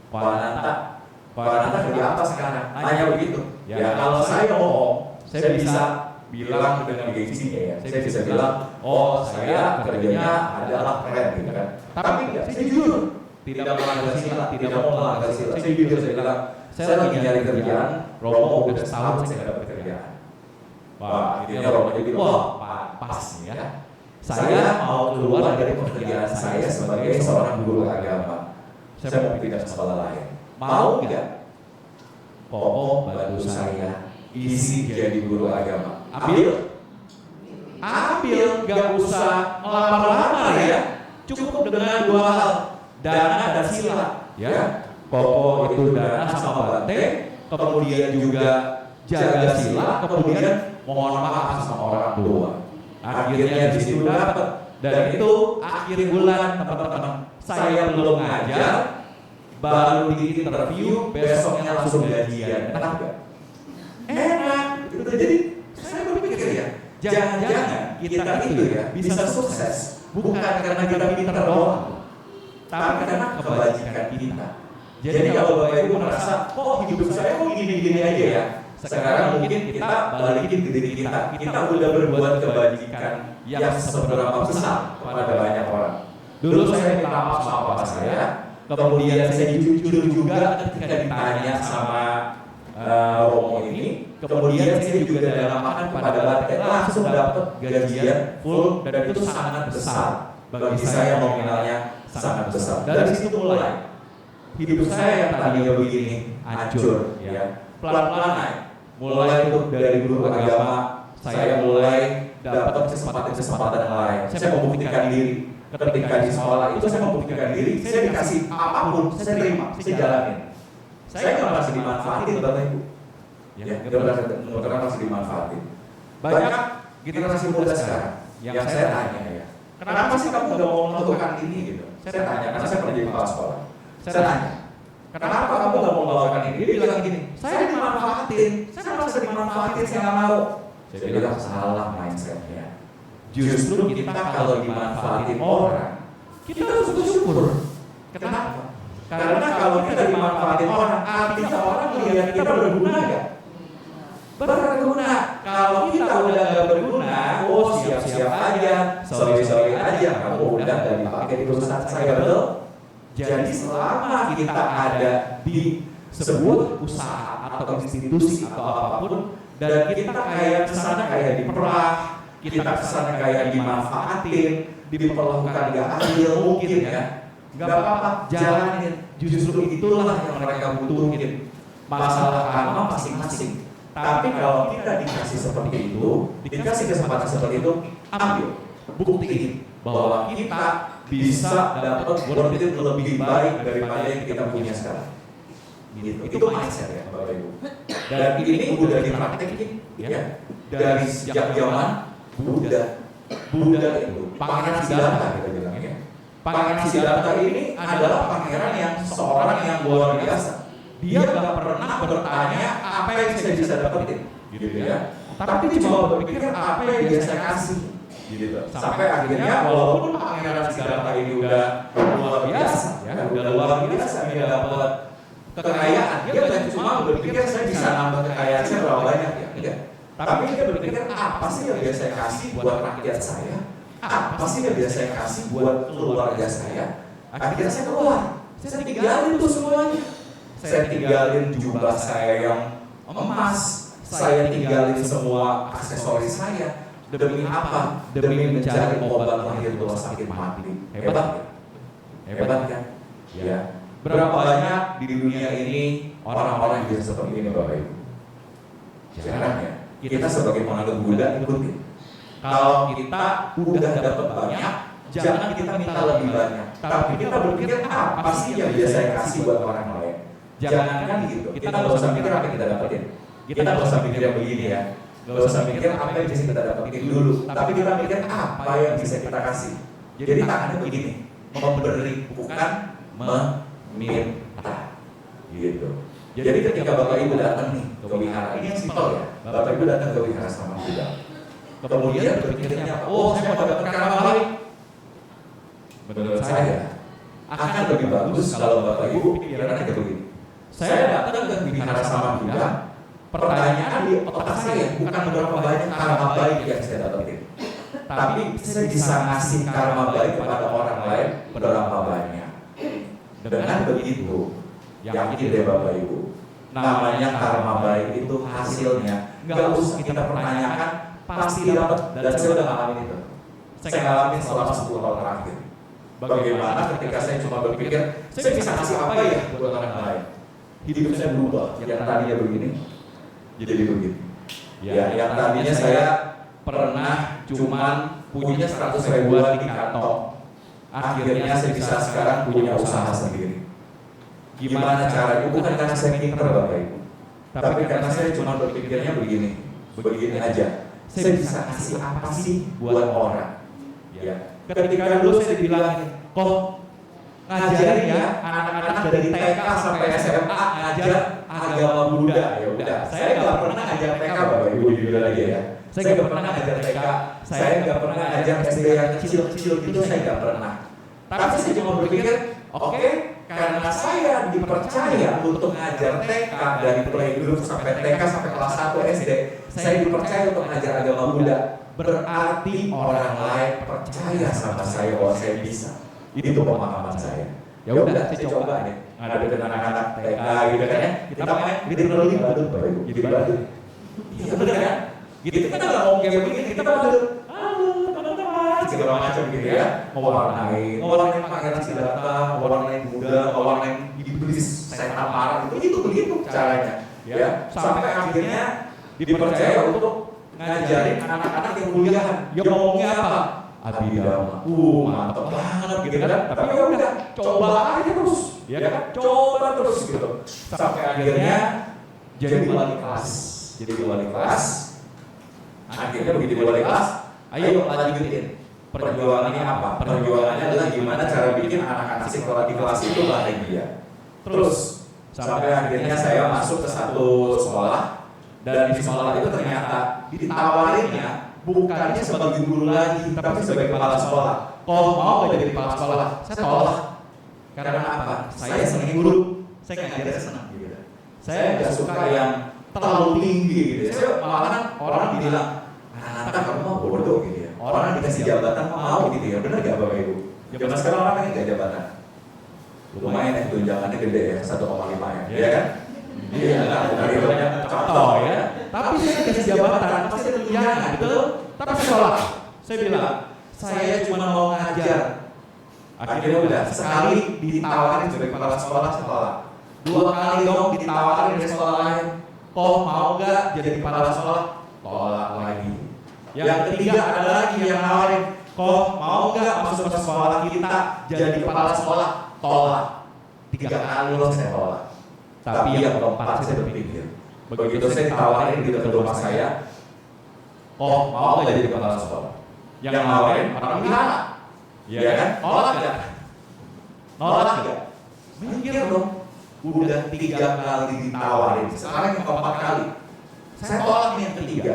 Pak Nanta kerja apa sekarang? Nanya begitu. Ya kalau saya bohong, saya bisa bilang dengan gengsinya ya. Saya bisa bilang, oh saya kerjanya adalah keren gitu kan. Tapi saya jujur, tidak melanggar sila, tidak mau melanggar sila. Saya jujur, saya bilang, saya lagi nyari kerjaan, Romo udah setahun saya nggak dapat kerjaan. Wah, akhirnya Romo jadi, wah pas nih ya. Saya mau keluar dari pekerjaan saya sebagai seorang guru agama. Saya mau pindah ke sekolah lain. Mau nggak? Koko bantu saya isi jadi guru agama. Ambil, nggak usah ngelamar-lamar ya. Cukup dengan dua hal, dana dan sila, ya. Koko itu dana sama Bante, kemudian juga jaga sila, kemudian mohon maaf sama orang tua. Akhirnya di situ dapat, dan itu akhir bulan teman-teman. Saya belum ngajar, baru di interview, besoknya langsung gajian. Enak gak? Enak. Jadi saya berpikir ya, jangan-jangan kita itu ya bisa sukses bukan karena kita pintar doang, tapi karena kebajikan kita. Jadi kalau Bapak Ibu merasa, kok hidup saya kok gini-gini aja ya, sekarang mungkin kita balikin ke diri kita. Kita udah berbuat kebajikan yang seberapa besar kepada banyak orang. Dulu saya minta maaf sama papa saya, kemudian saya jujur juga ketika ditanya sama Romo ini, kemudian saya juga dalam makan kepada Bante, langsung dapat gajian full, dan itu sangat besar bagi saya, nominalnya sangat besar. Dari situ mulai hidup saya yang tadinya begini hancur, ya pelan-pelan naik. mulai itu dari guru agama, saya mulai dapat kesempatan-kesempatan lain. Saya membuktikan diri. Ketika di sekolah itu saya membuktikan diri, saya dikasih apapun, saya terima, saya jalanin. Saya nggak merasa dimanfaatin, Bapak Ibu. Ya, nggak merasa dimanfaatin. Banyak generasi muda sekarang yang saya tanya ya, kenapa sih kamu nggak mau melakukan ini gitu? Saya tanya, karena saya pernah jadi kepala sekolah. Saya tanya, kenapa kamu nggak mau melakukan ini? Dia bilang gini, saya dimanfaatin, saya merasa dimanfaatin, saya nggak mau. Saya bilang salah mindsetnya. Justru kita kalau dimanfaatin orang, kita harus bersyukur. Kenapa? Karena kalau kita dimanfaatin orang, artinya orang melihat kita berguna nggak? Berguna. Kalau kita udah nggak berguna, oh siap-siap aja, sorry aja, kamu udah nggak dipakai di perusahaan saya, betul? Jadi selama kita ada di sebuah usaha atau institusi atau apapun, dan kita kayak kesana kayak diperah, kita kesana kayak dimanfaatin, diperlakukan gak adil mungkin ya, gak apa-apa, jalanin. Justru itulah yang mereka butuhin. Masalah karma masing-masing. Tapi kalau kita dikasih seperti itu, dikasih kesempatan seperti itu, ambil, buktiin bahwa kita bisa dapat worth it lebih baik daripada yang kita punya sekarang. Gitu. Itu mindset ya Bapak Ibu. Dan ini udah dipraktekin ya dari sejak zaman Buddha itu, Pangeran Siddhartha kita bilang ya. Pangeran Siddhartha ini adalah pangeran yang seorang yang luar biasa. Dia nggak pernah bertanya apa yang saya bisa dapetin, gitu ya. Tapi dia cuma berpikir apa yang dia saya kasih, gitu. Sampai akhirnya walaupun Pangeran Siddhartha ini udah luar biasa, ya, udah luar biasa dia dapat kekayaan. Dia bukan cuma berpikir saya bisa nambah kekayaan saya berapa banyak ya, enggak. Tapi dia berpikir apa sih yang biasa saya kasih buat rakyat saya? Apa sih yang biasa saya kasih buat keluarga saya? Akhirnya saya keluar, saya tinggalin tuh semuanya. Saya tinggalin jubah saya yang emas, saya tinggalin semua aksesoris saya. Demi apa? Demi mencari obat lahir tua sakit mati. Hebat, hebat kan? Ya. Berapa banyak di dunia ini orang-orang yang seperti ini Bapak Ibu? Jarang ya. Kita sebagai penganut Buddha ikutin. Kalau kita udah dapat banyak, jangan kita minta lebih banyak. Tapi kita berpikir apa sih yang biasa saya kasih buat orang lain? Jangankan gitu. Kita nggak usah mikir apa yang kita dapetin. Kita nggak usah mikir yang begini ya. Nggak usah mikir apa yang bisa kita dapetin dulu. Tapi kita mikir apa yang bisa kita kasih. Jadi tangannya begini, memberi bukan meminta. Gitu. Jadi ketika Bapak Ibu datang nih ke wihara, ini yang simpel ya. Bapak Ibu datang ke wihara sama Buddha. Kemudian berpikirnya, oh saya mau dapat karma baik. Menurut saya akan lebih bagus kalau Bapak Ibu pikirannya kayak begini. Saya datang ke wihara sama Buddha, pertanyaan di otak saya bukan berapa banyak karma baik yang saya dapetin, tapi saya bisa ngasih karma baik kepada orang lain berapa banyak. Dengan begitu, yakin deh Bapak Ibu, namanya karma baik itu hasilnya nggak usah kita pertanyakan, pasti dapat. Dan saya udah ngalamin itu. Saya ngalamin selama 10 tahun terakhir. Bagaimana ketika saya cuma berpikir, saya bisa ngasih apa ya buat orang lain? Hidup saya berubah. Yang tadinya begini, jadi begini. Ya, yang tadinya saya pernah cuman punya 100 ribuan di kantong, akhirnya saya bisa sekarang punya usaha sendiri. Gimana caranya? Bukan karena saya pintar Bapak Ibu, tapi karena saya cuma berpikirnya begini aja. Saya bisa kasih apa sih buat orang? Ya. Ketika dulu saya dibilangin, kok ngajarin ya anak-anak dari TK sampai SMA ngajar agama Buddha. Ya udah, saya nggak pernah ngajar TK Bapak Ibu jujur aja ya. Saya nggak pernah ngajar TK, saya nggak pernah ngajar SD yang kecil-kecil gitu, saya nggak pernah. Tapi saya cuma berpikir, oke, karena saya dipercaya untuk ngajar TK dari playgroup sampai TK sampai kelas 1 SD, saya dipercaya untuk ngajar agama Buddha. Berarti orang lain percaya sama saya bahwa saya bisa. Itu pemahaman saya. Ya udah, saya coba deh ngadepin anak-anak TK gitu kan ya. Kita main reading learning badut Bapak Ibu. Jadi badut. Iya bener kan? Gitu kita nggak ngomong kayak begini, kita badut. Halo teman-teman, segala macam gitu ya. Mewarnain Pangeran Siddhartha, mewarnain Buddha, mewarnain iblis, setan marah itu begitu caranya. Ya, sampai akhirnya dipercaya untuk ngajarin anak-anak yang kuliahan. Ya ngomongnya apa? Abhidhamma. Mantap banget gitu kan. Tapi ya udah, coba aja terus. Ya kan? Coba terus gitu. Sampai akhirnya jadi wali kelas. Akhirnya begitu wali kelas, ayo lanjutin. Perjuangannya apa? Perjuangannya adalah gimana cara bikin anak-anak sekolah di kelas itu bahagia. Terus sampai akhirnya saya masuk ke satu sekolah, dan di sekolah itu ternyata ditawarinnya bukannya sebagai guru lagi, tapi sebagai kepala sekolah. Kalau mau gak jadi kepala sekolah, saya tolak. Karena apa? Saya senang guru, saya ngajar senang gitu. Saya nggak suka yang terlalu tinggi gitu. Saya malah orang bilang, anak-anak kamu mau bodoh gitu ya. Orang dikasih jabatan mau gitu ya. Benar nggak Bapak Ibu? Zaman sekarang orang kan nggak jabatan. Lumayan ya, tunjangannya gede ya, 1,5 ya, ya kan? Iya, dari banyak contoh ya. Tapi saya dikasih jabatan, pasti ada tunjangan, betul? Tapi saya tolak. Saya bilang, saya cuma mau ngajar. Akhirnya udah, sekali ditawarin sebagai kepala sekolah, saya tolak. 2 kali dong ditawarin dari sekolah lain. Kok mau nggak jadi kepala sekolah? Tolak lagi. Yang ketiga ada lagi yang nawarin, kok mau nggak masuk ke sekolah kita jadi kepala sekolah? Tolak. 3 kali loh saya tolak. Tapi yang keempat saya berpikir, begitu saya ditawarin gitu ke rumah saya, kok mau nggak jadi kepala sekolah? Yang nawarin orang wihara, ya kan? Nolak nggak? Nolak nggak? Mikir dong. Udah 3 kali ditawarin, sekarang yang keempat kali. Saya tolak nih yang ketiga.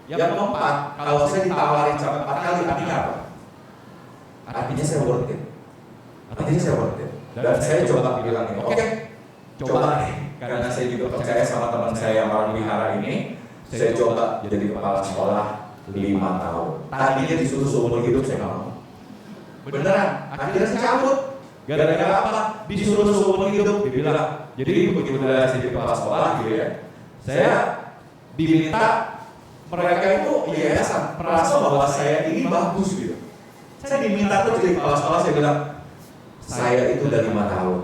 Yang keempat, kalau saya ditawarin sampai 4 kali, artinya apa? Artinya saya worth it. Dan saya coba bilang ini, oke, coba nih. Karena saya juga percaya sama teman saya yang orang wihara ini, saya coba jadi kepala sekolah 5 tahun. Tadinya disuruh seumur hidup, saya nggak mau. Beneran, akhirnya saya cabut. Gara-gara apa? Disuruh seumur hidup, dibilang. Jadi begitu udah jadi kepala sekolah gitu ya, saya diminta mereka itu yayasan merasa bahwa saya ini bagus gitu. Saya diminta tuh jadi kepala sekolah, saya bilang, saya itu udah 5 tahun.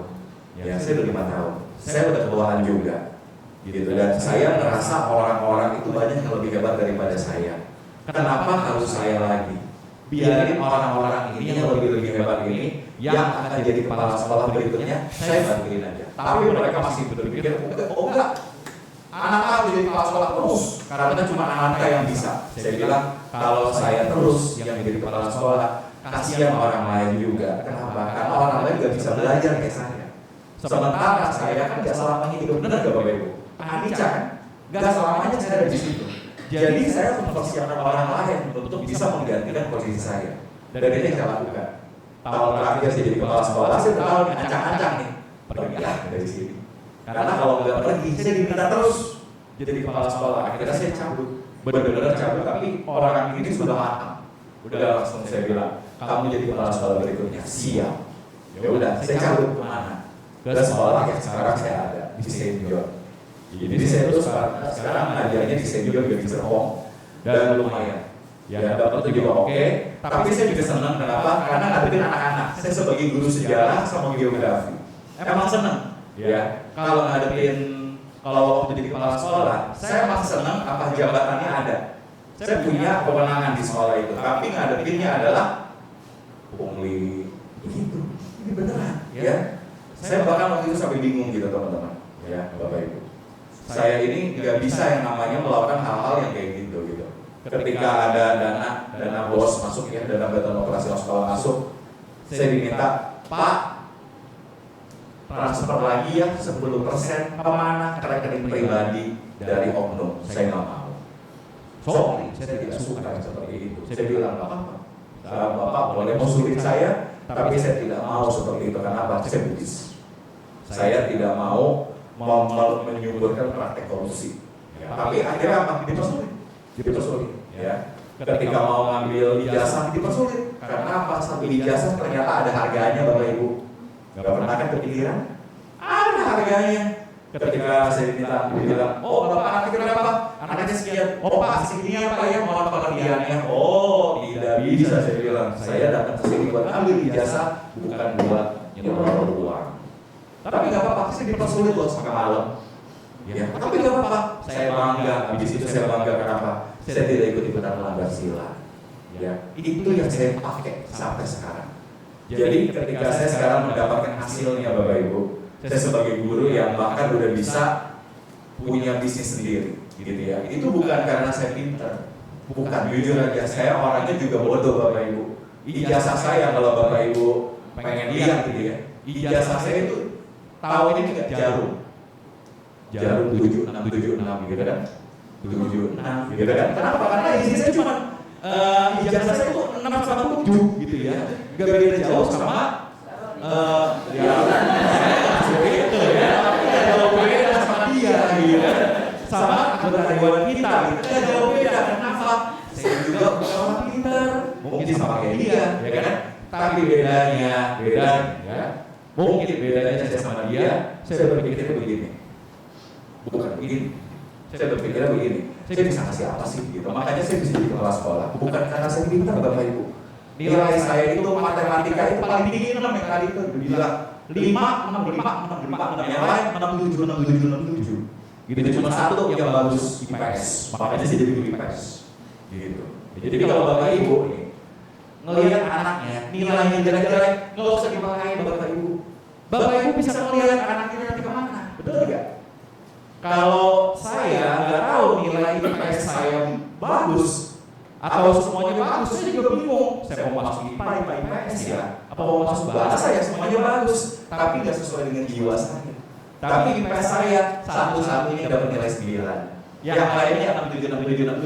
Ya, saya udah 5 tahun. Saya udah kebawahan juga. Gitu, dan saya merasa orang-orang itu banyak yang lebih hebat daripada saya. Kenapa harus saya lagi? Biarin orang-orang ini yang lebih hebat ini yang akan jadi kepala sekolah berikutnya, saya bantuin aja. Tapi mereka masih berpikir, oh enggak, anak harus jadi kepala sekolah terus karena cuma anak yang bisa. Saya bilang, kalau saya terus yang jadi kepala sekolah, kasihan orang lain juga. Kenapa? Karena orang lain juga bisa belajar kayak saya. Sementara saya kan gak selamanya hidup, benar gak Bapak Ibu? Anica kan? Gak selamanya saya ada di situ. Jadi saya mempersiapkan orang lain untuk bisa menggantikan posisi saya. Dan itu yang saya lakukan. Tahun terakhir saya jadi kepala sekolah, saya tahu ancang-ancang nih, pergi dari sini. Karena kalau nggak pergi, saya diminta terus jadi kepala sekolah. Akhirnya saya cabut, benar-benar cabut. Tapi orang ini sudah matang. Udah langsung saya bilang, kamu jadi kepala sekolah berikutnya, siap. Ya udah, saya cabut kemana? Ke sekolah yang sekarang saya ada di Saint John. Jadi saya terus sekarang ngajarnya di Saint John di Serpong dan lumayan. Ya dapat juga oke. Tapi saya juga senang kenapa? Karena ngadepin anak-anak. Saya sebagai guru sejarah sama geografi. Emang senang. Ya kalau ngadepin kalau jadi kepala sekolah, saya emang senang apa jabatannya ada. Saya punya kewenangan di sekolah itu. Tapi ngadepinnya adalah pungli. Begitu. Ini beneran. Ya. Saya bahkan waktu itu sampai bingung gitu teman-teman. Ya Bapak Ibu. Saya ini nggak bisa yang namanya melakukan hal-hal yang kayak gitu. Ketika ada dana bos masuk ya, dana bantuan operasional sekolah masuk, saya diminta, Pak, transfer lagi ya 10% kemana? Ke rekening pribadi dari oknum. Saya nggak mau. Sorry, saya tidak suka seperti itu. Saya bilang Bapak boleh mau sulit saya, tapi saya tidak mau seperti itu. Kenapa? Saya Buddhis. Saya tidak mau menyuburkan praktek korupsi. Tapi akhirnya apa? Dipersulit. Ya. Ketika mau ngambil ijazah dipersulit. Karena apa? Sambil ijazah ternyata ada harganya Bapak Ibu. Gak pernah kan kepikiran? Ada harganya. Ketika saya dibilang, oh Bapak anaknya berapa? Anaknya sekian. Oh Pak segini apa ya mohon pengertiannya? Oh tidak bisa saya bilang. Saya datang ke sini buat ambil ijazah bukan buat nyetor uang. Tapi gak apa-apa, saya dipersulit loh sampai malam. Ya, tapi gak apa-apa. Saya bangga. Habis itu saya bangga kenapa? Saya tidak ikut-ikutan melanggar sila. Ya, itu yang saya pakai sampai sekarang. Jadi ketika saya sekarang mendapatkan hasilnya Bapak Ibu, saya sebagai guru yang bahkan udah bisa punya bisnis sendiri, gitu ya. Itu bukan karena saya pintar, bukan, jujur aja. Saya orangnya juga bodoh Bapak Ibu. Ijazah saya kalau Bapak Ibu pengen lihat gitu ya, ijazah saya itu tahun ini nggak jarum 7676 gitu kan, 76 gitu kan. Kenapa? Karena isi saya cuma ijazah saya itu 6 sama 7 gitu ya, nggak beda jauh sama ya gitu ya, tapi nggak jauh beda sama dia gitu kan, sama anggota dewan kita gitu, nggak jauh beda. Kenapa? Saya juga bukan orang pintar, mungkin sama kayak dia ya kan, tapi bedanya ya, mungkin bedanya saya sama dia, saya berpikirnya begini, bukan begini, saya berpikirnya begini, saya bisa ngasih apa sih gitu. Makanya saya bisa di kepala sekolah bukan karena saya pintar Bapak Ibu. Nilai saya itu matematika itu paling tinggi 6 yang tadi itu bilang 5, 6, 5, 6, 5, 6 yang lain 6, 7, 6, 7, 6, 7 gitu. Cuma satu yang bagus IPS, makanya saya jadi guru IPS gitu. Jadi kalau Bapak Ibu nih ngelihat anaknya nilainya jelek-jelek, nggak usah dimarahin Bapak Ibu. Bapak Ibu bisa melihat anaknya nanti kemana, betul nggak? Kalau saya nggak tahu nilai IPS saya bagus atau semuanya bagus, saya juga bingung. Saya mau masuk IPA, IPS ya, apa mau masuk bahasa ya, semuanya bagus, tapi nggak sesuai dengan jiwa saya. Tapi IPS saya satu-satunya dapat nilai 9, yang lainnya 6, 7, 6, 7, 6,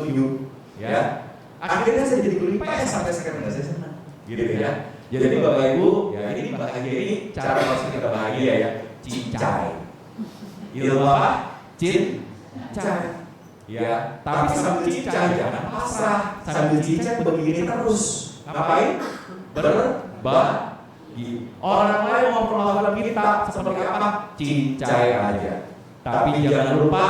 7 ya. Akhirnya saya jadi guru IPS sampai sekarang, saya senang gitu ya. Jadi Bapak Ibu ya, ini bahagia ini cara masuk kita bahagia ya, cincai ilmu apa? Cincai ya. Tapi sambil cincai jangan pasrah, sambil cincai begini terus. Ngapain? Berbagi. Orang lain mau memperlakukan kita seperti apa? Cincai aja. Tapi jangan lupa,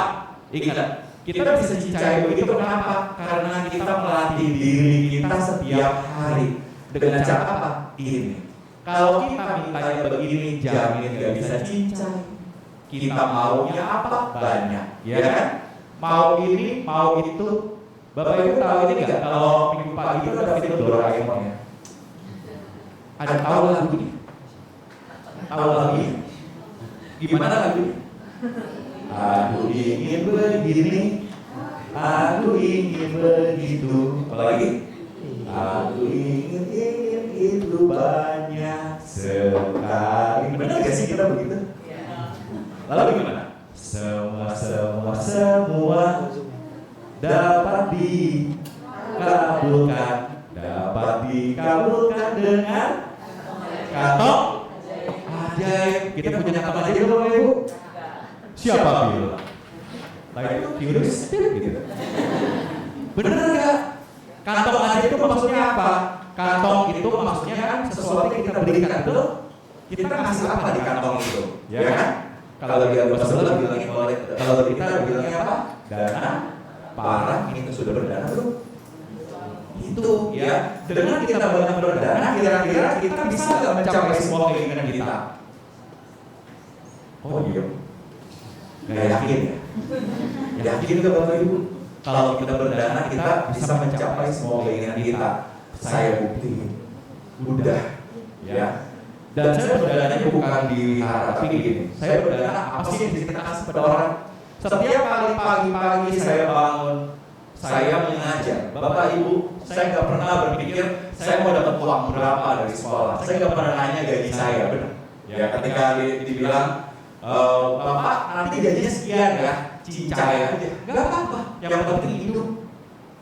ingat, kita bisa cincai begitu kenapa? Karena kita melatih diri kita setiap hari. Dengan cara apa? Ini. Kalau kita mintanya begini, jamin gak bisa cincai. Kita maunya apa? Banyak, ya kan? Mau ini, mau itu. Bapak Ibu tahu ini nggak? Kalau minggu pagi itu ada film Doraemon ya. Ada tahu lagunya? Tahu lagunya? Gimana lagunya? Aku ingin begini, aku ingin begitu. Apalagi? Aku ingin itu banyak sekali. Benar gak sih kita begitu? Lalu gimana? Semua dapat dikabulkan dengan kantong ajaib. Kita punya kantong ajaib Bapak Ibu? Siapa bilang? Nah itu teori spirit gitu. Bener nggak? Kantong ajaib itu maksudnya apa? Kantong itu maksudnya kan sesuatu yang kita berikan, betul? Kita ngasih apa di kantong itu? Ya kan? Kalau dia bahasa bola bilangnya boleh, kalau kita bilangnya apa? Dana parah, ini sudah berdana belum? Itu ya. Dengan kita banyak berdana, kira-kira kita bisa nggak mencapai semua keinginan kita? Oh iya. Nggak yakin ya? Yakin nggak Bapak Ibu? Kalau kita berdana, kita bisa mencapai semua keinginan kita. Saya buktiin. Udah. Ya. Dan saya berdananya bukan dihara, tapi gini, saya berdana apa sih yang bisa kita kasih pada orang? Setiap kali pagi-pagi saya bangun, saya mengajar. Bapak Ibu, saya nggak pernah berpikir saya mau dapat uang berapa dari sekolah. Saya nggak pernah nanya gaji saya, benar. Ya, ketika dibilang, Bapak nanti gajinya sekian ya, cincai aja. Nggak apa-apa, yang penting hidup.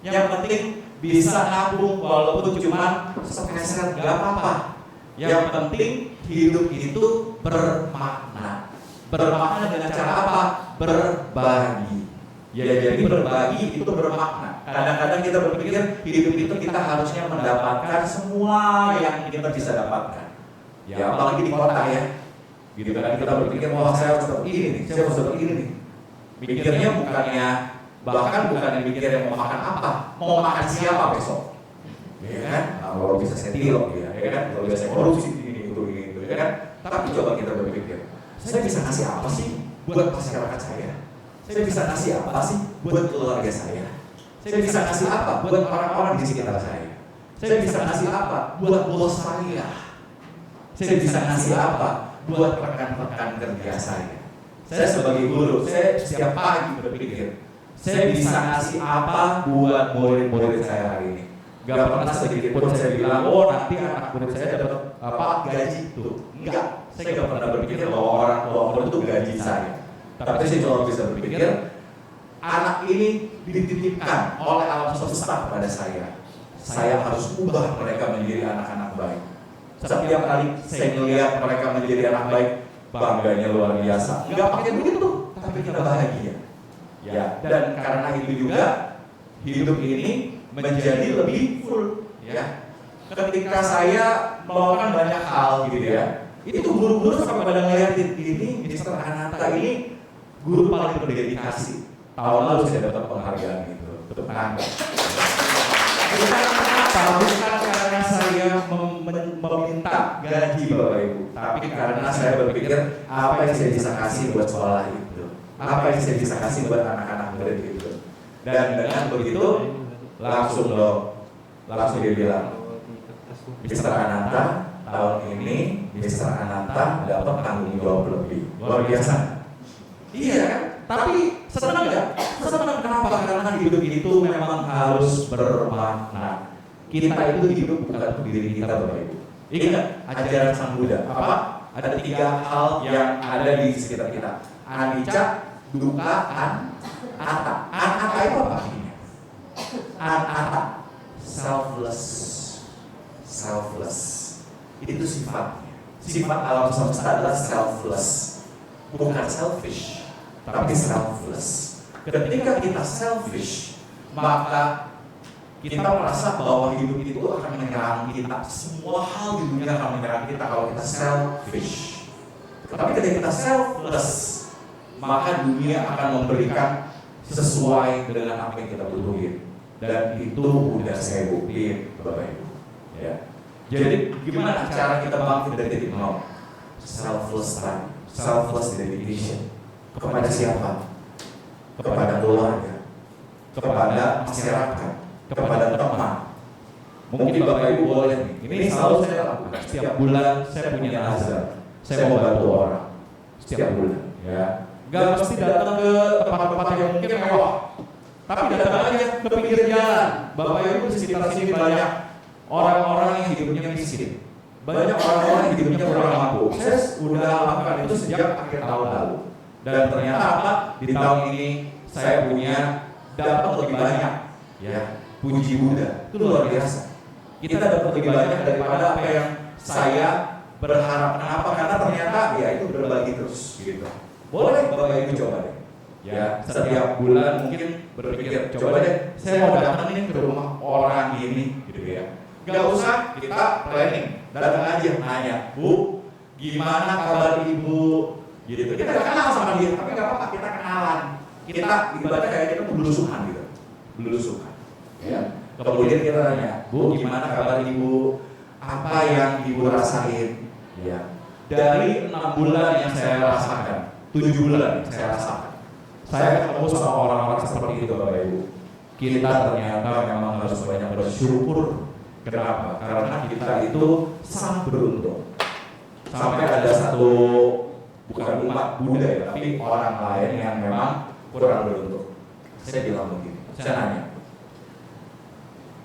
Yang penting bisa nabung walaupun cuma sepeser, nggak apa-apa. Yang penting hidup itu bermakna. Bermakna dengan cara apa? Berbagi. Ya jadi berbagi itu bermakna. Kadang-kadang kita berpikir hidup itu kita harusnya mendapatkan semua yang kita bisa dapatkan. Ya apalagi di kota ya. Gitu kan kita berpikir wah saya harus dapat ini nih, saya harus dapat ini nih. Mikirnya bukannya, bahkan bukan mikir yang mau makan apa, mau makan siapa besok. Ya kan? Kalau bisa saya tilok ya kan? Kalau bisa saya korupsi ini itu, ya kan? Tapi coba kita berpikir, saya bisa ngasih apa sih buat masyarakat saya? Saya bisa ngasih apa sih buat keluarga saya? Saya bisa ngasih apa buat orang-orang di sekitar saya? Saya bisa ngasih apa buat bos saya? Saya bisa ngasih apa buat rekan-rekan kerja saya? Saya sebagai guru, saya setiap pagi berpikir, saya bisa ngasih apa buat murid-murid saya hari ini? Gak pernah sedikit pun saya bilang, oh nanti anak murid saya dapat gaji itu. Enggak, saya gak pernah berpikir bahwa orang tua murid itu gaji saya. Tapi saya cuma bisa berpikir, anak ini dititipkan oleh alam semesta kepada saya. Saya harus ubah mereka menjadi anak-anak baik. Setiap kali saya melihat mereka menjadi anak baik, bangganya luar biasa. Enggak pakai begitu, tapi kita bahagia. Ya, dan karena itu juga hidup ini menjadi lebih full. Ya, ketika saya melakukan banyak hal gitu ya, itu guru-guru sampai pada ngeliatin ini, Mr. Ananta ini guru paling berdedikasi. Tahun lalu saya dapat penghargaan gitu. Betul kan? Bukan karena saya meminta gaji Bapak Ibu, tapi karena saya berpikir apa yang saya bisa kasih buat sekolah itu, apa yang saya bisa kasih buat anak-anak murid itu. Dan dengan begitu langsung dia bilang, Mr. Ananta tahun ini Mr. Ananta dapat tanggung jawab lebih. Luar biasa. Iya kan? Tapi senang nggak? Senang kenapa? Karena hidup itu memang harus bermakna. Kita itu hidup bukan untuk diri kita, Bapak Ibu. Ingat ajaran Sang Buddha. Apa? Ada 3 hal yang ada di sekitar kita. Anicca, dukkha, anatta. Anatta itu apa artinya? Anatta, selfless. Selfless. Itu sifatnya. Sifat alam semesta adalah selfless. Bukan selfish, tapi selfless. Ketika kita selfish, maka kita merasa bahwa hidup itu akan menyerang kita. Semua hal di dunia akan menyerang kita kalau kita selfish. Tapi ketika kita selfless, maka dunia akan memberikan sesuai dengan apa yang kita butuhin. Dan itu udah saya buktiin, Bapak Ibu. Ya. Jadi gimana cara kita bangkit dari titik nol? Selfless time, selfless dedication. Kepada siapa? Kepada keluarga, kepada masyarakat, kepada teman. Mungkin Bapak Ibu boleh nih, ini selalu saya lakukan. Setiap bulan saya punya nazar, saya mau bantu orang. Setiap bulan, ya. Gak mesti datang ke tempat-tempat yang mungkin mewah, tapi datang aja ke pinggir jalan. Bapak Ibu di sekitar sini banyak orang-orang yang hidupnya miskin, banyak orang-orang yang hidupnya kurang mampu. Saya udah lakukan itu sejak akhir tahun lalu. Dan ternyata apa? Di tahun ini saya punya dapat lebih banyak. Ya, puji Buddha, itu luar biasa. Kita dapat lebih banyak daripada apa yang saya berharap. Kenapa? Karena ternyata ya itu berbagi terus gitu. Boleh Bapak Ibu coba deh. Ya, setiap bulan mungkin berpikir, coba deh saya mau datang nih ke rumah orang ini gitu ya. Gak usah kita planning, datang aja nanya, Bu, gimana kabar Ibu? Gitu. Kita gak kenal sama dia, tapi gak apa-apa, kita kenalan. Kita ibaratnya kayak kita belusukan gitu. Belusukan. Ya. Kemudian kita tanya, Bu, gimana kabar Ibu? Apa yang Ibu rasain? Ya. Dari 6 bulan yang saya rasakan, 7 bulan yang saya rasakan, saya ketemu sama orang-orang seperti itu, Bapak Ibu. Kita ternyata memang harus banyak bersyukur. Kenapa? Karena kita itu sangat beruntung. Sampai ada satu, bukan umat Buddha ya, tapi orang lain yang memang kurang beruntung. Saya bilang begini, saya nanya,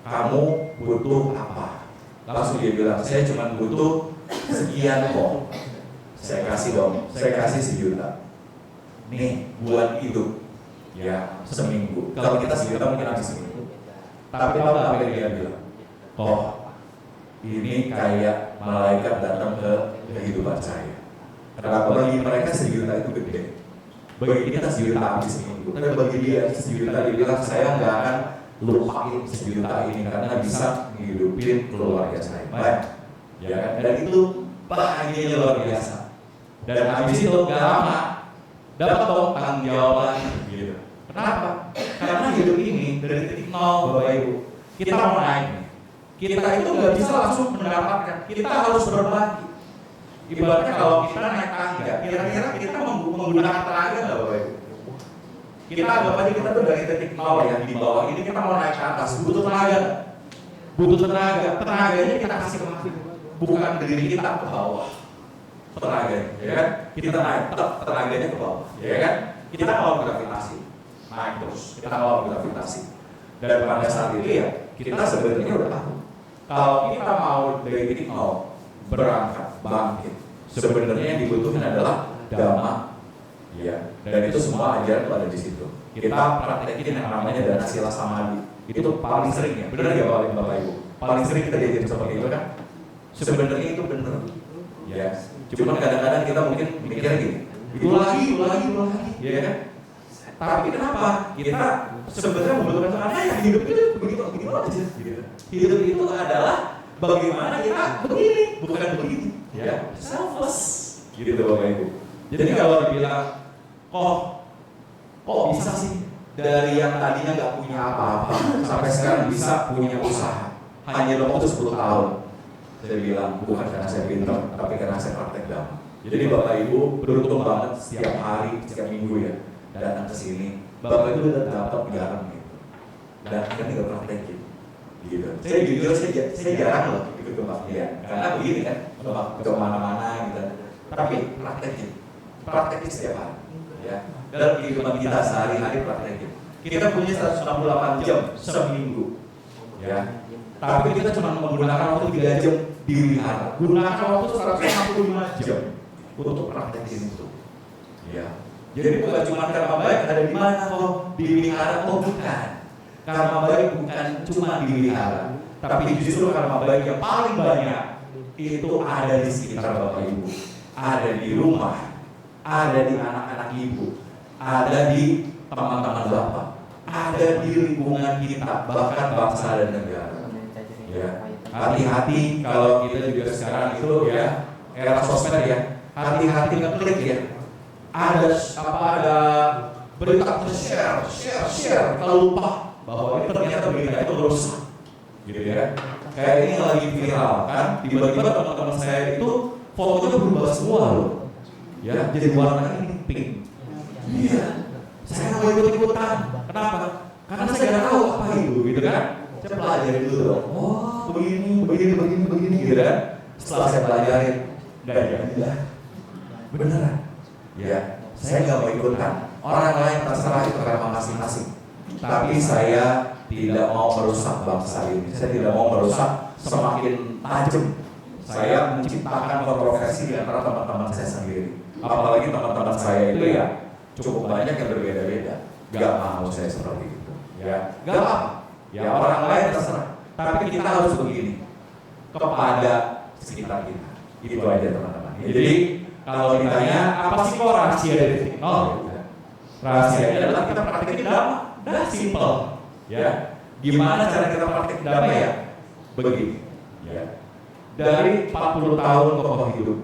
kamu butuh apa? Langsung dia bilang, saya cuma butuh sekian kok. Saya kasih dong, saya kasih 1 juta. Nih, buat hidup. Ya, seminggu. Kalau kita 1 juta mungkin habis seminggu. Tapi tahu nggak apa yang dia bilang? Oh, ini kayak malaikat datang ke kehidupan saya. Karena bagi mereka 1 juta itu gede. Bagi kita 1 juta habis seminggu. Tapi bagi dia 1 juta, dia bilang saya nggak akan lupain 1 juta ini karena bisa menghidupin keluarga saya. Baik, ya kan? Dan itu bahagianya luar biasa. Dan habis itu nggak lama dapat dong tanggung jawaban gitu. Kenapa? Karena hidup ini dari titik nol, Bapak Ibu. Kita mau naik. Kita itu nggak bisa langsung mendapatkan. Kita harus berbagi. Ibaratnya kalau kita naik tangga, kira-kira kita menggunakan tenaga nggak, Bapak Ibu? Kita anggap aja kita tuh dari titik nol ya, di bawah ini kita mau naik ke atas, butuh tenaga. Butuh tenaga, tenaganya kita kasih kemana? Bukan dari kita ke bawah. Tenaganya, ya kan? Kita naik, tenaganya ke bawah, ya kan? Kita mau gravitasi, naik terus, kita mau gravitasi. Dan pada saat itu ya, kita sebenarnya udah tahu. Kalau kita mau dari titik nol, berangkat, bangkit, sebenarnya yang dibutuhkan adalah dhamma. Ya, dan itu semua ajaran ada di situ. Kita praktekin yang namanya dana sila samadhi. Itu paling sering ya, benar ya Bapak Ibu? Paling sering kita diajarin seperti itu kan? Sebenarnya itu benar. Ya, cuma kadang-kadang kita mungkin mikir gini, itu lagi, ya kan? Tapi kenapa? Kita sebenarnya membutuhkan karena ya hidup itu begitu aja. Gitu. Hidup itu adalah bagaimana kita begini, bukan begini. Ya, selfless. Gitu Bapak Ibu. Jadi kalau dibilang kok bisa sih dari yang tadinya nggak punya apa-apa sampai sekarang bisa punya usaha hanya dalam waktu 10 tahun. Saya bilang bukan karena saya pintar, tapi karena saya praktek dhamma. Jadi Bapak Ibu beruntung banget setiap hari, setiap minggu ya datang ke sini. Bapak Ibu udah dapat garam gitu. Dan kita tinggal praktekin. Gitu. Saya jujur saya jarang loh ikut kebaktian karena begini kan, ke mana-mana gitu. Tapi praktekin setiap hari. Ya. Dalam kehidupan kita sehari-hari praktekin. Kita punya 168 jam seminggu. Ya. Tapi kita cuma menggunakan waktu 3 jam di wihara. Gunakan waktu 165 jam untuk praktekin itu. Ya. Jadi bukan cuma karma baik ada di mana kok di wihara, bukan. Karma baik bukan cuma di wihara, tapi justru karma baik yang paling banyak itu ada di sekitar Bapak Ibu, ada di rumah, ada di anak-anak Ibu, ada di teman-teman Bapak, ada di lingkungan kita, bahkan bangsa dan negara. Ya, hati-hati kalau kita juga sekarang itu ya era sosmed ya, hati-hati ngeklik ya. Ada berita share, kalau lupa bahwa ini ternyata berita itu rusak, gitu ya. Kayak ini lagi viral kan, tiba-tiba teman-teman saya itu fotonya berubah semua loh, ya jadi warna ini pink. Iya, saya nggak mau ikut-ikutan. Kenapa? Karena saya nggak tahu apa itu, gitu kan. Saya pelajari dulu dong. Oh, begini, gitu kan. Setelah saya pelajarin, nggak ada, beneran. Ya, saya nggak mau ikutan. Orang lain terserah itu karena masing-masing. Tapi saya tidak mau merusak bangsa ini. Saya tidak mau merusak semakin tajam. Saya menciptakan kontroversi di antara teman-teman saya sendiri. Apalagi teman-teman saya itu ya cukup banyak yang berbeda-beda. Gak mau saya seperti itu. Ya, gak apa. Ya orang lain terserah. Tapi kita harus begini kepada sekitar kita. Itu aja teman-teman. Jadi kalau ditanya apa sih kok rahasia dari titik nol? Rahasianya adalah kita praktekin dhamma. Dah simple. Ya. Gimana cara kita praktek dhamma ya? Begini. Ya. Dari 40 tahun Koko hidup.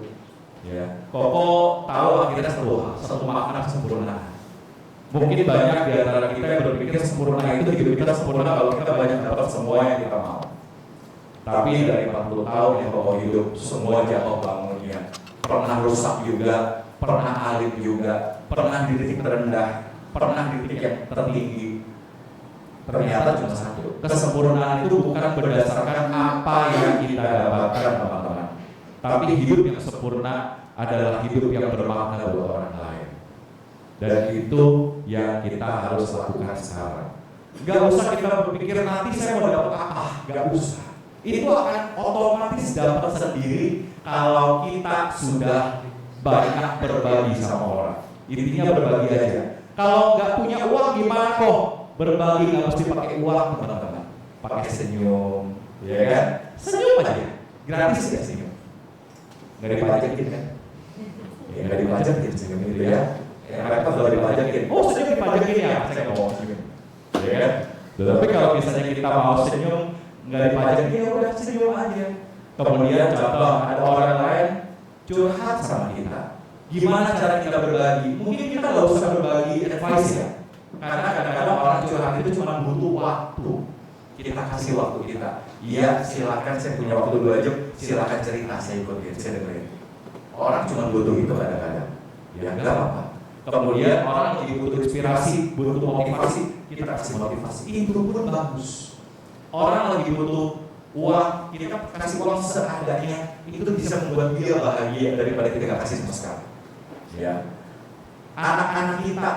Ya. Koko tahu akhirnya satu makna sempurna. Mungkin banyak di antara kita yang berpikir sempurna itu hidup kita sempurna kalau kita banyak dapat semua yang kita mau. Tapi dari 40 tahun yang Koko hidup, semua jatuh bangunnya. Pernah rusak juga, pernah alim juga, pernah di titik terendah, pernah di titik yang tertinggi. Ternyata cuma satu, kesempurnaan itu bukan berdasarkan apa yang kita dapatkan teman-teman, tapi hidup yang sempurna adalah hidup yang bermakna buat orang lain. Dan itu yang kita harus lakukan sekarang. Gak usah kita berpikir nanti saya mau dapat apa, gak usah. Itu akan otomatis dapat sendiri kalau kita sudah banyak berbagi sama orang. Intinya berbagi aja. Kalau nggak punya uang gimana kok? Berbagi nggak mesti pakai uang teman-teman. Pakai senyum, ya kan? Senyum aja. Gratis ya senyum. Nggak dipajakin kan? Ya nggak dipajakin senyum itu ya. Yang repot kalau dipajakin. Oh senyum dipajakin ya? Saya nggak mau senyum. Ya kan? Tapi kalau misalnya kita mau senyum nggak dipajakin, ya udah senyum aja. Kemudian contoh ada orang lain curhat sama kita. Gimana cara kita berbagi? Mungkin kita nggak usah berbagi advice ya, karena kadang-kadang orang curhat itu cuma butuh waktu. Kita kasih waktu kita. Iya, silakan saya punya waktu 2 jam, silakan cerita, saya ikutin, saya dengerin. Orang cuma butuh itu kadang-kadang. Ya nggak apa-apa. Kemudian orang lagi butuh inspirasi, butuh motivasi, kita kasih motivasi. Itu pun bagus. Orang lagi butuh uang, kita kasih uang seadanya, itu bisa membuat dia bahagia daripada kita nggak kasih sama sekali. Ya. Anak-anak kita,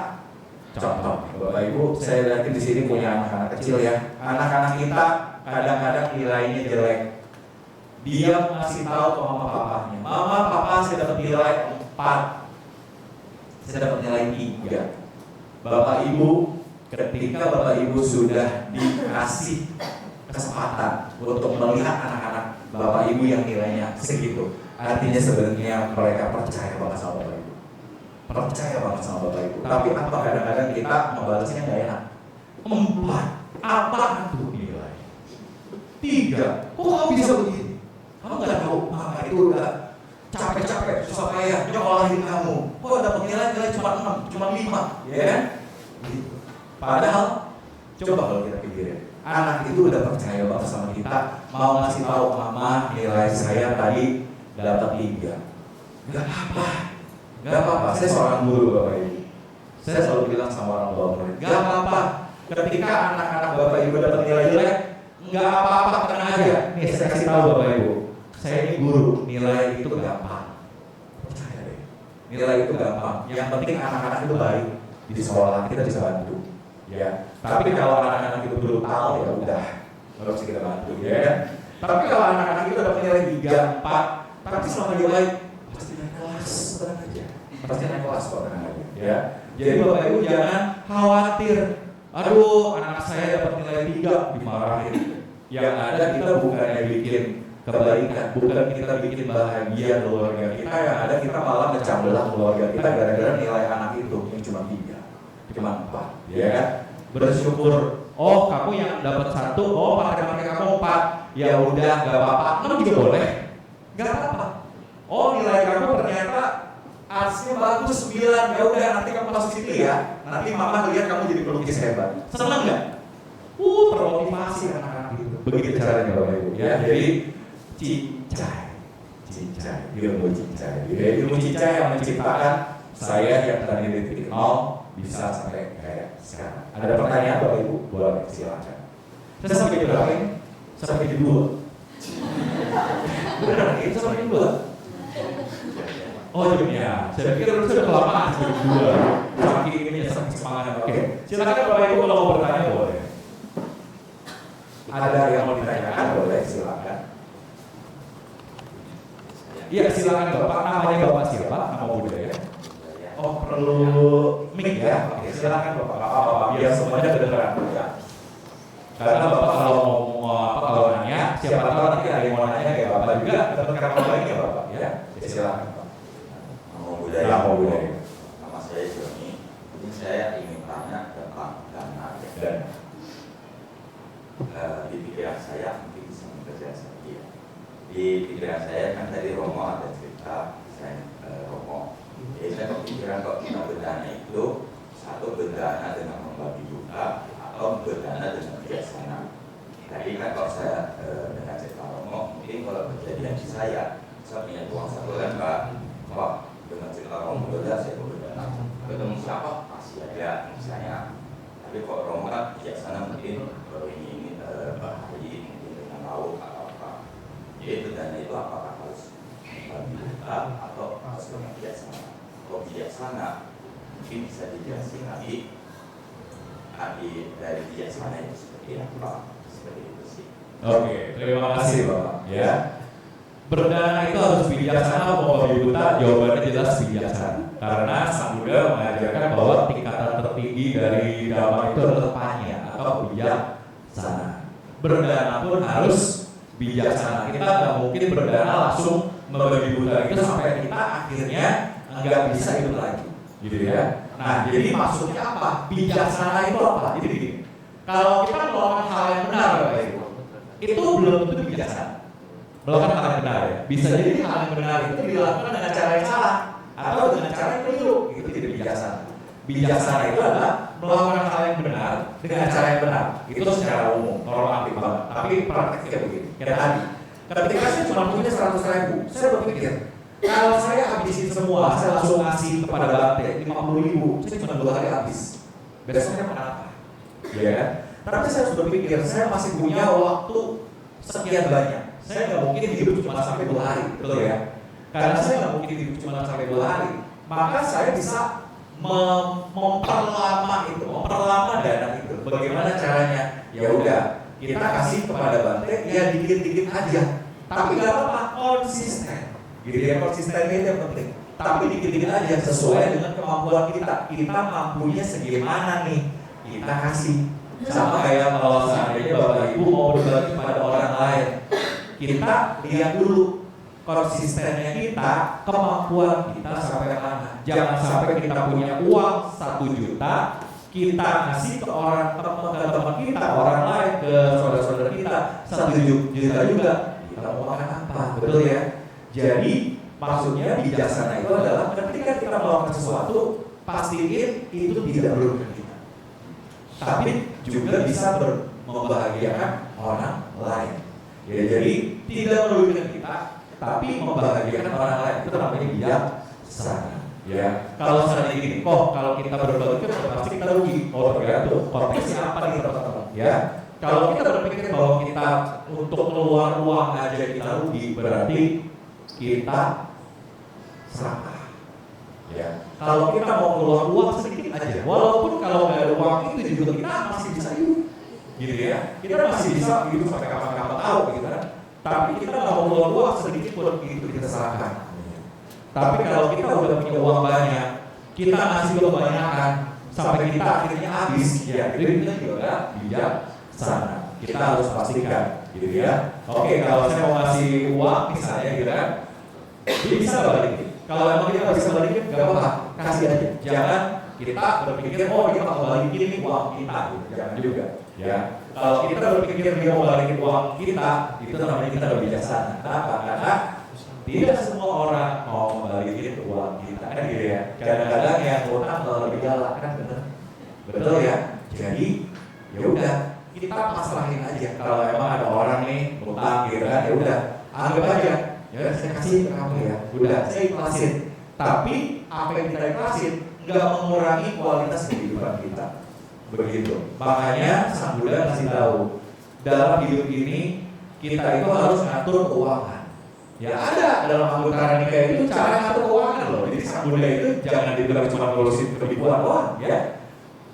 contoh, Bapak Ibu, saya lihat di sini punya anak-anak kecil ya. Anak-anak kita kadang-kadang nilainya jelek. Dia ngasih tahu ke mama papanya, mama papa saya dapat nilai 4. Saya dapat nilai 3. Bapak Ibu, ketika Bapak Ibu sudah dikasih kesempatan untuk melihat anak-anak Bapak Ibu yang nilainya segitu, artinya sebenarnya mereka percaya banget sama Bapak Ibu. Percaya banget sama Bapak Ibu. Tapi apa kadang-kadang kita membalasnya nggak enak. 4, apa itu nilai? 3, kok kamu bisa begini? Kamu nggak tahu mama itu udah capek-capek, susah payah nyokolahin kamu. Kok dapat nilai cuma 6, cuma 5, ya kan? Gitu. Padahal, coba kalau kita pikirin, anak itu udah percaya banget sama kita, mau ngasih tahu mama nilai saya tadi dapat 3. Gak apa-apa, gak apa-apa. Saya seorang guru Bapak Ibu. Saya selalu bilang sama orang tua murid, gak apa-apa. Ketika anak-anak Bapak Ibu dapat nilai jelek, gak apa-apa, tenang aja. Nih saya kasih tahu Bapak Ibu. Saya ini guru, nilai itu gampang. Percaya deh, nilai itu gampang. Yang penting anak-anak itu baik di sekolah, kita bisa bantu. Ya. Tapi kalau anak-anak itu brutal ya udah, nggak bisa kita bantu, ya. Tapi kalau anak-anak itu dapat nilai 3, 4, tapi selama dia baik, pasti naik kelas, tenang aja. Pasti naik kelas kok, tenang aja. Ya. Jadi Bapak Ibu jangan khawatir. Aduh, anak saya dapat nilai 3, dimarahin. Yang ada kita bukannya bikin kebaikan, bukan kita bikin bahagia keluarga kita, yang ada kita malah mecah belah keluarga kita gara-gara nilai anak itu yang cuma 3, cuma 4, ya kan? Bersyukur, oh kamu yang dapat 1, oh matematika kamu 4, ya udah nggak apa-apa, 6 juga boleh, nggak apa-apa. Oh nilai kamu ternyata artsnya bagus 9, ya udah nanti kamu masuk situ ya, nanti mama lihat kamu jadi pelukis hebat, seneng nggak? Termotivasi anak-anak itu, begitu caranya Bapak Ibu, ya. Jadi cincai, ilmu cincai. Ilmu cincai yang menciptakan saya yang tadi di titik 0 bisa sampai kayak sekarang. Ada pertanyaan Bapak Ibu? Boleh, silakan. Saya sampai di berapa ini? Sampai di 2. Benar, itu sampai di 2. Oh jamnya, saya pikir sudah kelamaan sampai di 2. Saking ini saking semangatnya. Oke, silakan Bapak Ibu kalau mau bertanya boleh. Ada yang mau ditanyakan boleh, silakan. Iya silakan Bapak, namanya Bapak siapa? Nama budaya. Oh perlu mic ya? Oke silakan Bapak, biar semuanya kedengeran ya. Karena Bapak kalau nanya, siapa tahu nanti ada yang mau nanya kayak Bapak juga dapat kamar lagi ya Bapak ya. Silakan Pak. Nama budaya. Nama saya Joni. Ini saya ingin tanya tentang dana. Di pikiran saya mungkin bisa mengerjakan saya. Di pikiran saya kan tadi Romo ada cerita saya Romo. Jadi saya kepikiran kok kita berdana itu satu berdana dengan membagi duka atau berdana dengan bijaksana. Tadi kan kalau saya dengan cerita Romo, mungkin kalau kejadian di saya punya uang 1 lembar, Pak dengan cerita Romo berdana saya berdana. Ketemu siapa masih ada misalnya. Tapi kok Romo kan bijaksana mungkin baru ini bahaya mungkin dengan laut atau apa. Jadi berdana itu apakah harus membagi duka atau harus dengan bijaksana? Kalau bijaksana mungkin bisa dijelasin lagi dari bijaksana itu seperti apa, seperti itu sih. Oke, terima kasih Bapak. Ya, berdana itu harus bijaksana. Mau buta jawabannya jelas bijaksana. Karena Sang Buddha mengajarkan bahwa tingkatan tertinggi dari dhamma itu adalah panya atau bijaksana. Berdana pun harus bijaksana. Kita nggak mungkin berdana langsung membagi buta itu sampai kita akhirnya nggak bisa hidup lagi, gitu ya. Nah, jadi maksudnya apa? Bijaksana itu apa? Jadi gini, kalau kita melakukan hal yang benar, Bapak Ibu, itu belum tentu bijaksana. Melakukan hal yang benar ya. Bisa jadi hal yang benar itu dilakukan dengan cara yang salah atau dengan cara yang keliru. Itu tidak bijaksana. Bijaksana itu adalah melakukan hal yang benar dengan cara yang benar. Itu secara umum, normatif banget. Tapi prakteknya begini. Kayak tadi, ketika saya cuma punya 100.000, saya berpikir Kalau saya habisin semua, saya langsung ngasih kepada Bante 50.000, saya cuma 2 hari habis. Besoknya makan apa? Ya kan? Tapi saya harus berpikir, saya masih punya waktu sekian banyak. Saya nggak mungkin hidup cuma sampai 2 hari, betul ya? Karena saya nggak mungkin hidup cuma sampai 2 hari. Maka saya bisa memperlama dana itu. Bagaimana caranya? Ya udah, kita kasih kepada Bante ya dikit-dikit aja. Tapi nggak apa-apa, konsisten. Gitu ya, konsistennya itu yang penting. Tapi dikit-dikit aja sesuai dengan kemampuan kita. Kita mampunya segimana nih? Kita kasih. Sama kayak kalau seandainya Bapak Ibu mau berbagi pada orang lain, kita lihat dulu konsistennya kita, kemampuan kita sampai mana. Jangan sampai kita punya uang 1 juta, kita ngasih ke orang teman kita, orang lain, ke saudara-saudara kita 1 juta juga. Kita mau makan apa? Betul ya? Jadi maksudnya bijaksana itu adalah ketika kita melakukan sesuatu, pastiin itu tidak merugikan kita, tapi juga bisa membahagiakan orang lain. Ya, jadi tidak merugikan kita, tapi membahagiakan orang lain. Itu namanya bijaksana. Ya, kalau misalnya gini, kalau kita berbagi kan pasti kita rugi. Tergantung konteksnya apa nih teman-teman. Ya, kalau kita berpikir bahwa kita untuk keluar uang aja kita rugi, berarti kita serakah. Ya, kalau kita mau keluar uang sedikit aja, walaupun kalau nggak ada uang itu juga kita masih bisa hidup, gitu ya. Kita masih bisa hidup sampai kapan-kapan tahu, gitu kan. Tapi kita nggak mau keluar uang sedikit pun itu kita serahkan. Tapi kalau kita udah punya uang banyak, kita ngasih kebanyakan sampai kita akhirnya habis, ya itu kita juga bijaksana. Kita harus pastikan, gitu ya. Oke, kalau saya mau ngasih uang misalnya, gitu kan, dia bisa balikin. Kalau emang dia nggak bisa balikin, nggak apa-apa, kasih aja. Jangan kita berpikir, oh dia mau balikin ini uang kita, gitu. Jangan juga. Ya, kalau kita berpikir dia mau balikin uang kita, itu namanya kita lebih bijaksana. Kenapa? Karena tidak semua orang mau balikin uang kita, kan gitu ya. Kadang-kadang yang utang lebih galak, kan betul? Betul ya. Jadi ya udah, kita pasrahin aja. Kalau emang ada orang nih utang gitu kan, ya udah, anggap aja. Ya saya kasih ke kamu ya, udah saya ikhlasin. Tapi apa yang kita ikhlasin nggak mengurangi kualitas kehidupan kita. Begitu. Makanya Sang Buddha kasih tahu, dalam hidup ini kita itu harus ngatur keuangan. Ya ada dalam anggota nikah itu cara ngatur keuangan loh. Jadi Sang Buddha itu jangan dibilang cuma ngurusin penipuan doang, ya.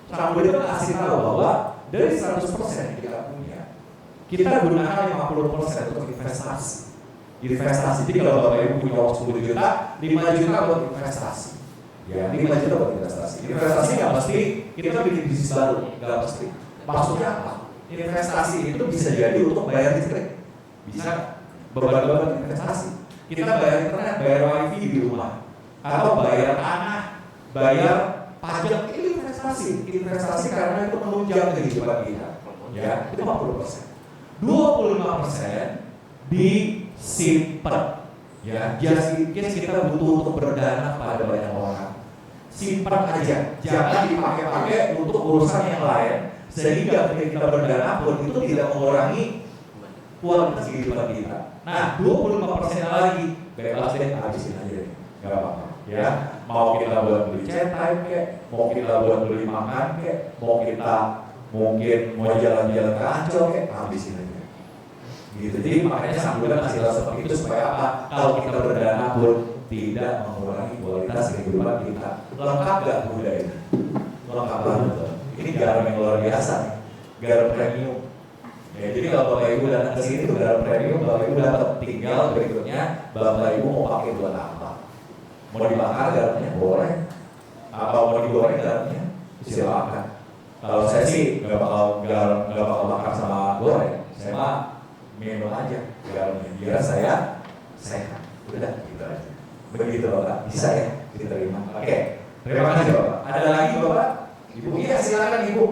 Sang Buddha kasih tahu bahwa dari 100% yang kita punya, kita gunakan 50% untuk investasi. Jadi kalau Bapak Ibu punya uang 10 juta, 5 juta buat investasi. Ya, 5 juta buat investasi. Investasi nggak mesti kita bikin bisnis baru, nggak mesti. Maksudnya apa? Investasi itu bisa jadi untuk bayar listrik, bisa beban-beban investasi. Kita bayar internet, bayar wifi di rumah, atau bayar tanah, bayar pajak, itu investasi. Investasi karena itu menunjang kehidupan kita. Ya, itu 50%. 25% disimpan, ya, just in case kita butuh untuk berdana pada banyak orang. Simpan aja, jangan dipakai-pakai untuk urusan yang lain, sehingga ketika kita berdana pun itu tidak mengurangi kualitas kehidupan kita. Nah, 25% lagi bebas deh, habisin aja deh, nggak apa-apa. Ya, mau kita buat beli cetak kek, mau kita buat beli makan kek, mau kita mungkin mau jalan-jalan ke Ancol kek, habisin aja. Gitu. Jadi makanya Sang Buddha kasih tahu seperti itu supaya apa? Kalau kita berdana pun tidak mengurangi kualitas kehidupan kita. Lengkap gak Buddha ini? Lengkap banget. Ini garam yang luar biasa nih, garam premium. Ya, jadi kalau Bapak Ibu datang ke sini tuh garam premium, Bapak Ibu dapat. Tinggal berikutnya Bapak Ibu mau pakai buat apa? Mau dibakar garamnya boleh, atau mau digoreng garamnya silakan. Kalau saya sih nggak bakal bakar sama goreng. Saya mah minum aja garamnya biar saya sehat. Udah gitu aja. Begitu Bapak, bisa ya diterima. Oke, terima kasih Bapak. Ada lagi Bapak? Ibu? Iya silakan Ibu.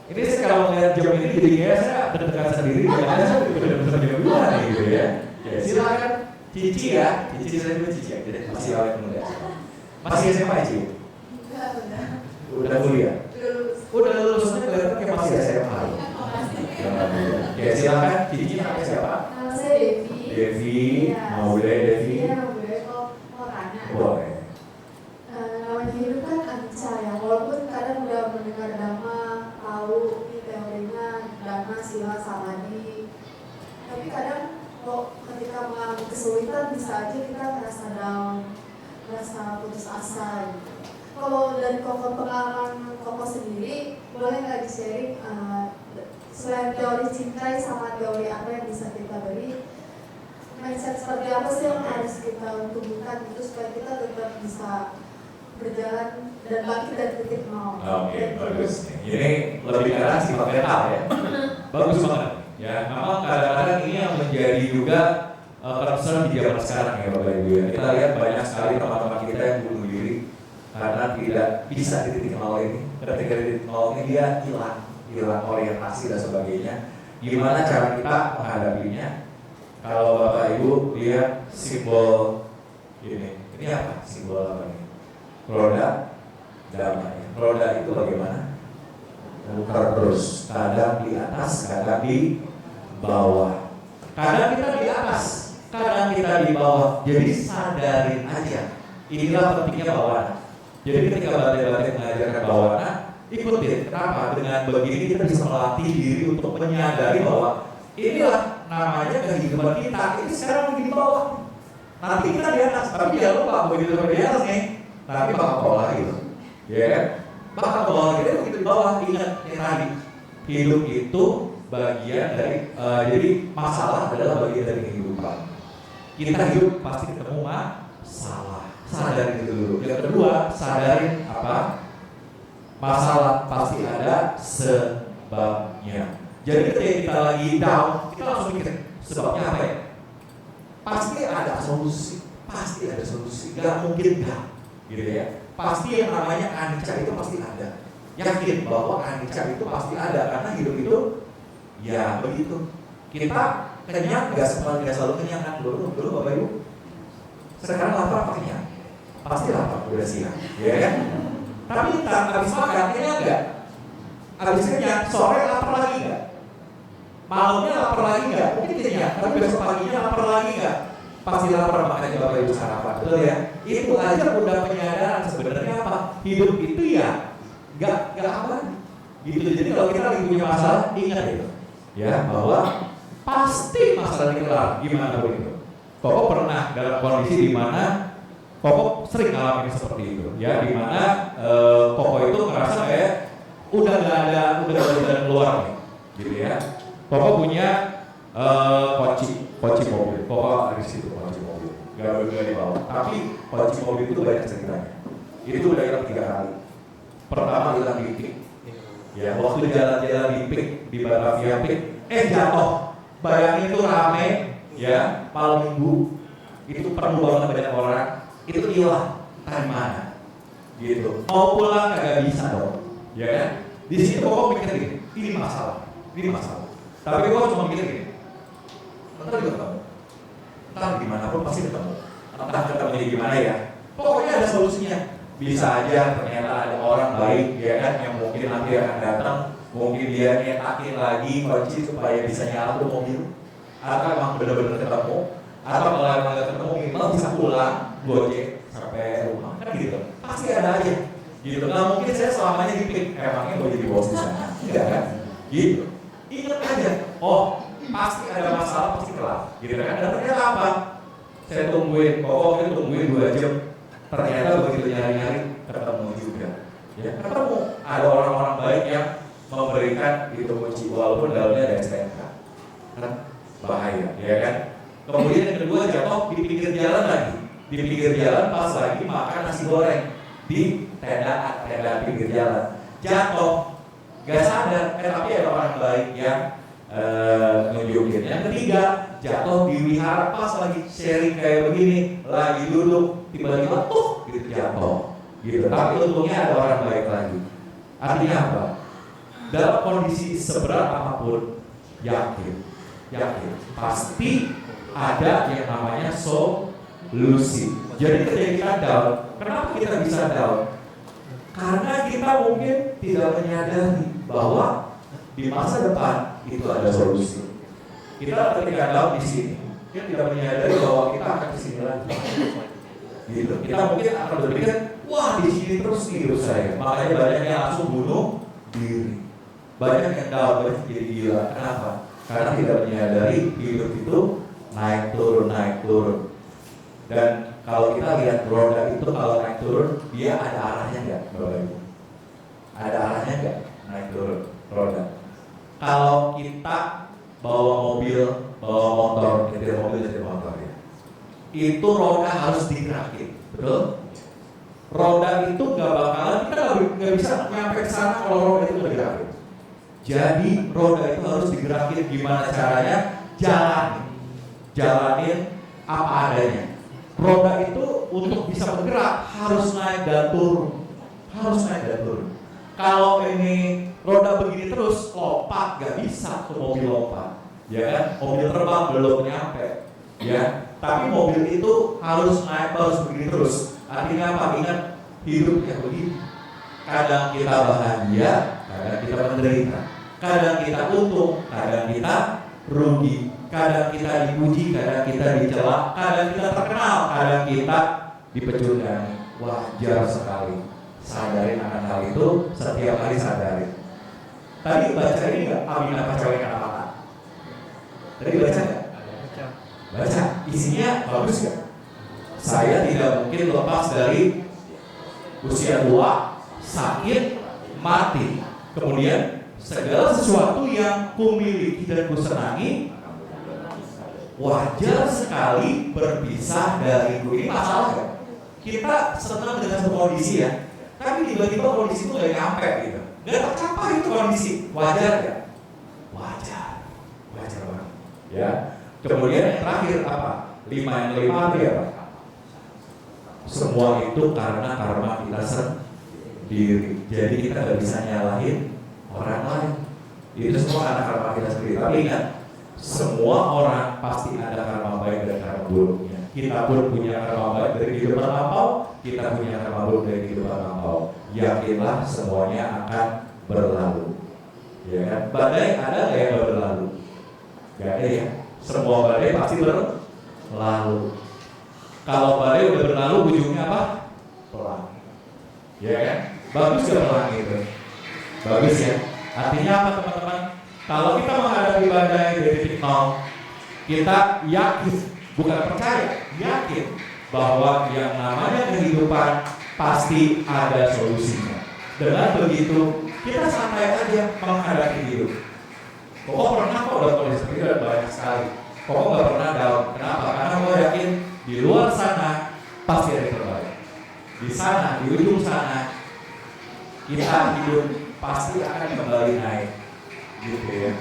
Ini saya kalau melihat jam ini jadinya saya terdekat sendiri. Jangan saya benar-benar jam 2 nih gitu ya. Ya silakan. Cici ya, Cici saya dulu Cici aja deh. Masih awet muda. Masih SMA Cici? Udah kuliah. Udah lulusnya kelihatan kayak masih SMA. Ya silakan, Cici namanya siapa? Saya Devi. Devi, mau budaya Devi? Iya, mau budaya. Kalau Samadi. Tapi kadang ketika mengalami kesulitan bisa aja kita merasa down, merasa putus asa gitu. Kalau dari pengalaman Koko sendiri, boleh nggak di-sharing selain teori cinta sama teori apa yang bisa kita beri, mindset seperti apa sih yang harus kita tumbuhkan itu supaya kita tetap bisa berjalan dan bangkit dari titik nol. Oke, bagus. Ini lebih ke arah sifat mental ya. Bagus banget. Ya, memang kadang-kadang ini yang menjadi juga concern di zaman sekarang ya Bapak Ibu ya. Kita lihat banyak sekali teman-teman kita yang bunuh diri karena tidak bisa di titik nol ini. Ketika di titik nol ini dia hilang orientasi dan sebagainya. Gimana cara kita menghadapinya? Kalau Bapak Ibu lihat simbol ini apa? Simbol apa ini? Roda damai. Roda itu bagaimana? Muter terus, kadang di atas, kadang di bawah. Kadang kita di atas, kadang kita di bawah. Jadi sadarin aja. Inilah pentingnya bawana. Jadi ketika Bante mengajarkan bawana, ikutin. Kenapa? Dengan begini kita bisa melatih diri untuk menyadari bahwa inilah namanya kehidupan kita. Ini sekarang lagi di bawah. Nanti kita di atas, tapi jangan lupa begitu di atas nih. Nanti bakal bawah lagi loh. Ya kan? Bakal bawah lagi, begitu di bawah. Ingat yang tadi, hidup itu bagian dari jadi masalah adalah bagian dari kehidupan. Kita hidup pasti ketemu masalah. Sadarin itu dulu. Yang kedua, sadarin apa? Masalah pasti ada sebabnya. Jadi ketika kita lagi down, kita langsung mikir sebabnya apa ya? Pasti ada solusi. Pasti ada solusi. Gak mungkin enggak, gitu ya. Pasti yang namanya anicca itu pasti ada. Yakin bahwa anicca itu pasti ada karena hidup itu ya begitu. Kita kenyang nggak selalu kenyang kan dulu Bapak Ibu. Sekarang lapar apa kenyang? Pasti lapar udah siang, ya kan? Tapi ntar habis makan kenyang nggak? Habis kenyang sore lapar lagi nggak? Malamnya lapar lagi nggak? Mungkin kenyang, tapi besok paginya lapar lagi nggak? Pasti lapar, makanya Bapak Ibu sarapan, betul ya? Itu aja udah penyadaran sebenarnya apa? Hidup itu ya nggak aman. Gitu. Jadi kalau kita lagi punya masalah, ingat itu, ya bahwa pasti masalah dikelar. Gimana begitu? Koko pernah dalam kondisi di mana Koko sering ngalamin seperti itu, ya di mana Koko itu ngerasa kayak udah nggak ada jalan keluar nih, gitu ya. Koko punya kunci mobil. Koko ada di situ kunci mobil, nggak di bawah. Tapi kunci mobil itu banyak ceritanya. Itu udah hilang 3 kali. Pertama hilang di Pik, ya waktu jalan-jalan di Pik di Batavia Pik, jatuh. Bayangin itu rame, ya malam minggu itu penuh banget banyak orang, itu hilang dari mana? Gitu. Mau pulang kagak bisa dong, ya kan? Di situ Koko mikir gini, ini masalah. Tapi Koko cuma mikir gini, ntar juga ketemu, ntar gimana pun pasti ketemu. Entah ketemunya gimana ya, pokoknya ada solusinya. Bisa aja ternyata ada orang baik, ya kan, yang mungkin nanti akan datang, mungkin dia nyetakin lagi kunci supaya bisa nyala tuh mobil. Atau emang benar-benar ketemu, atau kalau emang nggak ketemu minimal bisa pulang gojek sampai rumah, kan gitu. Pasti ada aja, gitu. Nah mungkin saya selamanya dipik, emangnya mau jadi bos di sana, enggak kan? Gitu. Ingat aja, oh pasti ada masalah, pasti kelar, gitu kan? Dan ternyata apa? Saya tungguin, pokoknya tungguin 2 jam. Ternyata begitu nyari-nyari ketemu juga, ya ketemu ada orang-orang baik yang memberikan itu kunci walaupun dalamnya ada STNK, kan bahaya, ya kan. Kemudian yang kedua jatuh di pinggir jalan lagi, di pinggir jalan pas lagi makan nasi goreng di tenda pinggir jalan, jatuh, gak sadar, tapi ada orang baik yang nunjukin. Yang ketiga jatuh di wihara pas lagi sharing kayak begini, lagi duduk tiba-tiba gitu jatuh, gitu. Tapi untungnya ada orang baik lagi. Artinya apa? Dalam kondisi seberat apapun, yakin pasti ada yang namanya solusi. Jadi ketika kita down, kenapa kita bisa down? Karena kita mungkin tidak menyadari bahwa di masa depan itu ada solusi. Kita ketika down di sini, kita tidak menyadari bahwa kita akan ke sini lagi. Gitu. Kita mungkin akan berpikir, wah di sini terus hidup saya. Makanya banyak yang langsung bunuh diri. Banyak yang down, banyak jadi gila. Kenapa? karena tidak menyadari hidup itu naik turun. Dan kalau kita lihat roda itu kalau naik turun, dia ada arahnya nggak, Bapak Ibu? Ada arahnya nggak naik turun roda? Kalau kita bawa mobil, bawa motor, nyetir motor ya, itu roda harus digerakin, betul? Roda itu nggak bakalan, kita nggak bisa nyampe ke sana kalau roda itu nggak digerakin. Jadi roda itu harus digerakin. Gimana caranya? Jalanin apa adanya. Roda itu untuk bisa bergerak harus naik dan turun. Kalau ini roda begini terus lompat, nggak bisa ke mobil lompat, ya kan? Mobil terbang belum nyampe, ya. Tapi mobil itu harus naik, harus begini terus. Artinya apa? Ingat, hidup kayak begini. Kadang kita bahagia, kadang kita menderita. Kadang kita untung, kadang kita rugi. Kadang kita dipuji, kadang kita dicela. Kadang kita terkenal, kadang kita dipecundang. Wajar sekali. Sadarin akan hal itu, setiap hari sadarin. Tadi baca ini nggak? Aminah Pacawe kata-kata. Tadi baca nggak? Baca. Isinya bagus nggak? Saya tidak mungkin lepas dari usia tua, sakit, mati. Kemudian segala sesuatu yang kumiliki dan kusenangi, wajar sekali berpisah dariku. Ini masalah nggak? Kita senang dengan satu kondisi ya, tapi tiba-tiba kondisi itu nggak nyampe gitu, nggak tercapai itu kondisi. Wajar nggak? Wajar banget. Ya. Kemudian yang terakhir apa? 5 yang kelima apa? Semua itu karena karma kita sendiri. Jadi kita nggak bisa nyalahin orang lain. Itu semua karena karma kita sendiri. Tapi ingat, semua orang pasti ada karma baik dan karma buruknya. Kita pun punya karma baik dari kehidupan lampau, kita punya karma buruk dari kehidupan lampau. Yakinlah semuanya akan berlalu. Ya kan? Badai ada nggak yang berlalu? Gak ada ya. Semua badai pasti berlalu. Kalau badai udah berlalu, ujungnya apa? Pelangi. Ya kan? Bagus ya pelangi itu. Bagus ya. Artinya apa teman-teman? Kalau kita menghadapi badai dari titik nol, kita yakin, bukan percaya, yakin bahwa yang namanya kehidupan pasti ada solusinya. Dengan begitu, kita santai aja menghadapi hidup. Kok pernah kok dalam kondisi seperti itu banyak sekali. Kok nggak pernah down? Kenapa? Karena gue yakin di luar sana pasti ada yang terbaik. Di sana, di ujung sana, kita hidup pasti akan kembali naik, gitu ya.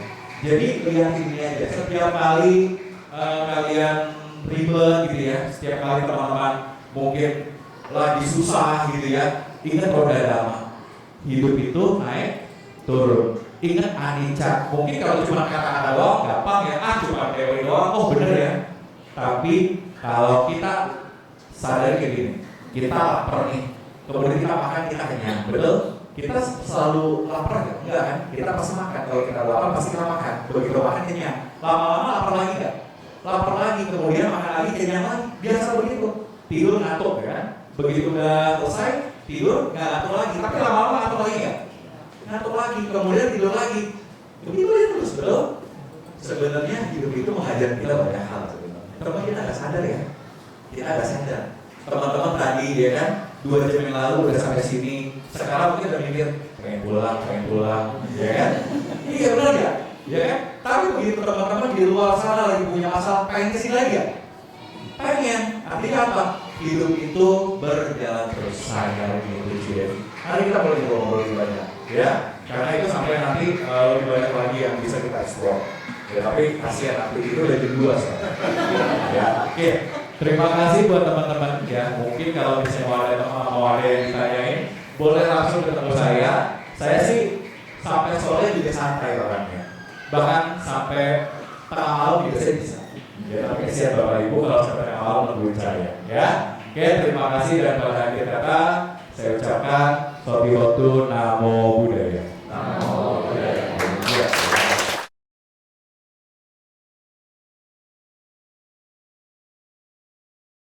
Jadi lihat ini aja. Setiap kali kalian ribet gitu ya, setiap kali teman-teman mungkin lagi susah gitu ya, ingat roda dhamma. Hidup itu naik turun. Ingat anicca. Mungkin kalau cuma kata-kata doang gampang ya, cuma teori doang, oh bener ya. Tapi kalau kita sadar kayak gini, kita lapar nih, kemudian kita makan, kita kenyang, betul? Kita selalu lapar nggak? Enggak kan? Kita pasti makan. Kalau kita lapar pasti kita makan. Begitu makan kenyang, lama-lama lapar lagi nggak? Lapar lagi, kemudian makan lagi, kenyang lagi. Biasa begitu. Tidur ngantuk ya kan? Begitu udah selesai tidur nggak ngantuk lagi, tapi lama-lama ngantuk lagi nggak? Ngantuk lagi, kemudian tidur lagi. Begitu ya terus, betul? Sebenarnya hidup itu mengajar kita banyak hal sebenarnya. Tapi kita nggak sadar ya. Kita nggak sadar. Teman-teman tadi ya kan, 2 jam yang lalu udah sampai sini. Sekarang mungkin udah mikir pengen pulang, ya kan? Iya benar ya, ya kan? Tapi begitu teman-teman di luar sana lagi punya masalah, pengen kesini lagi ya? Pengen. Artinya apa? Hidup itu berjalan terus. Saya gitu sih. Hari kita boleh ngobrol lebih banyak, ya? Karena itu sampai nanti lebih banyak lagi yang bisa kita explore. Ya, tapi kasihan nanti itu udah jam 2 sekarang. Ya, oke. Terima kasih buat teman-teman ya. Mungkin kalau misalnya mau ada yang ditanyain, boleh langsung ketemu saya. Saya sih sampai sore juga santai orangnya. Bahkan sampai tengah malam juga saya bisa. Ya, tapi kesian Bapak Ibu kalau sampai tengah malam nungguin saya. Ya, oke. Terima kasih dan pada akhir kata saya ucapkan Sobihotu Namo Buddhaya.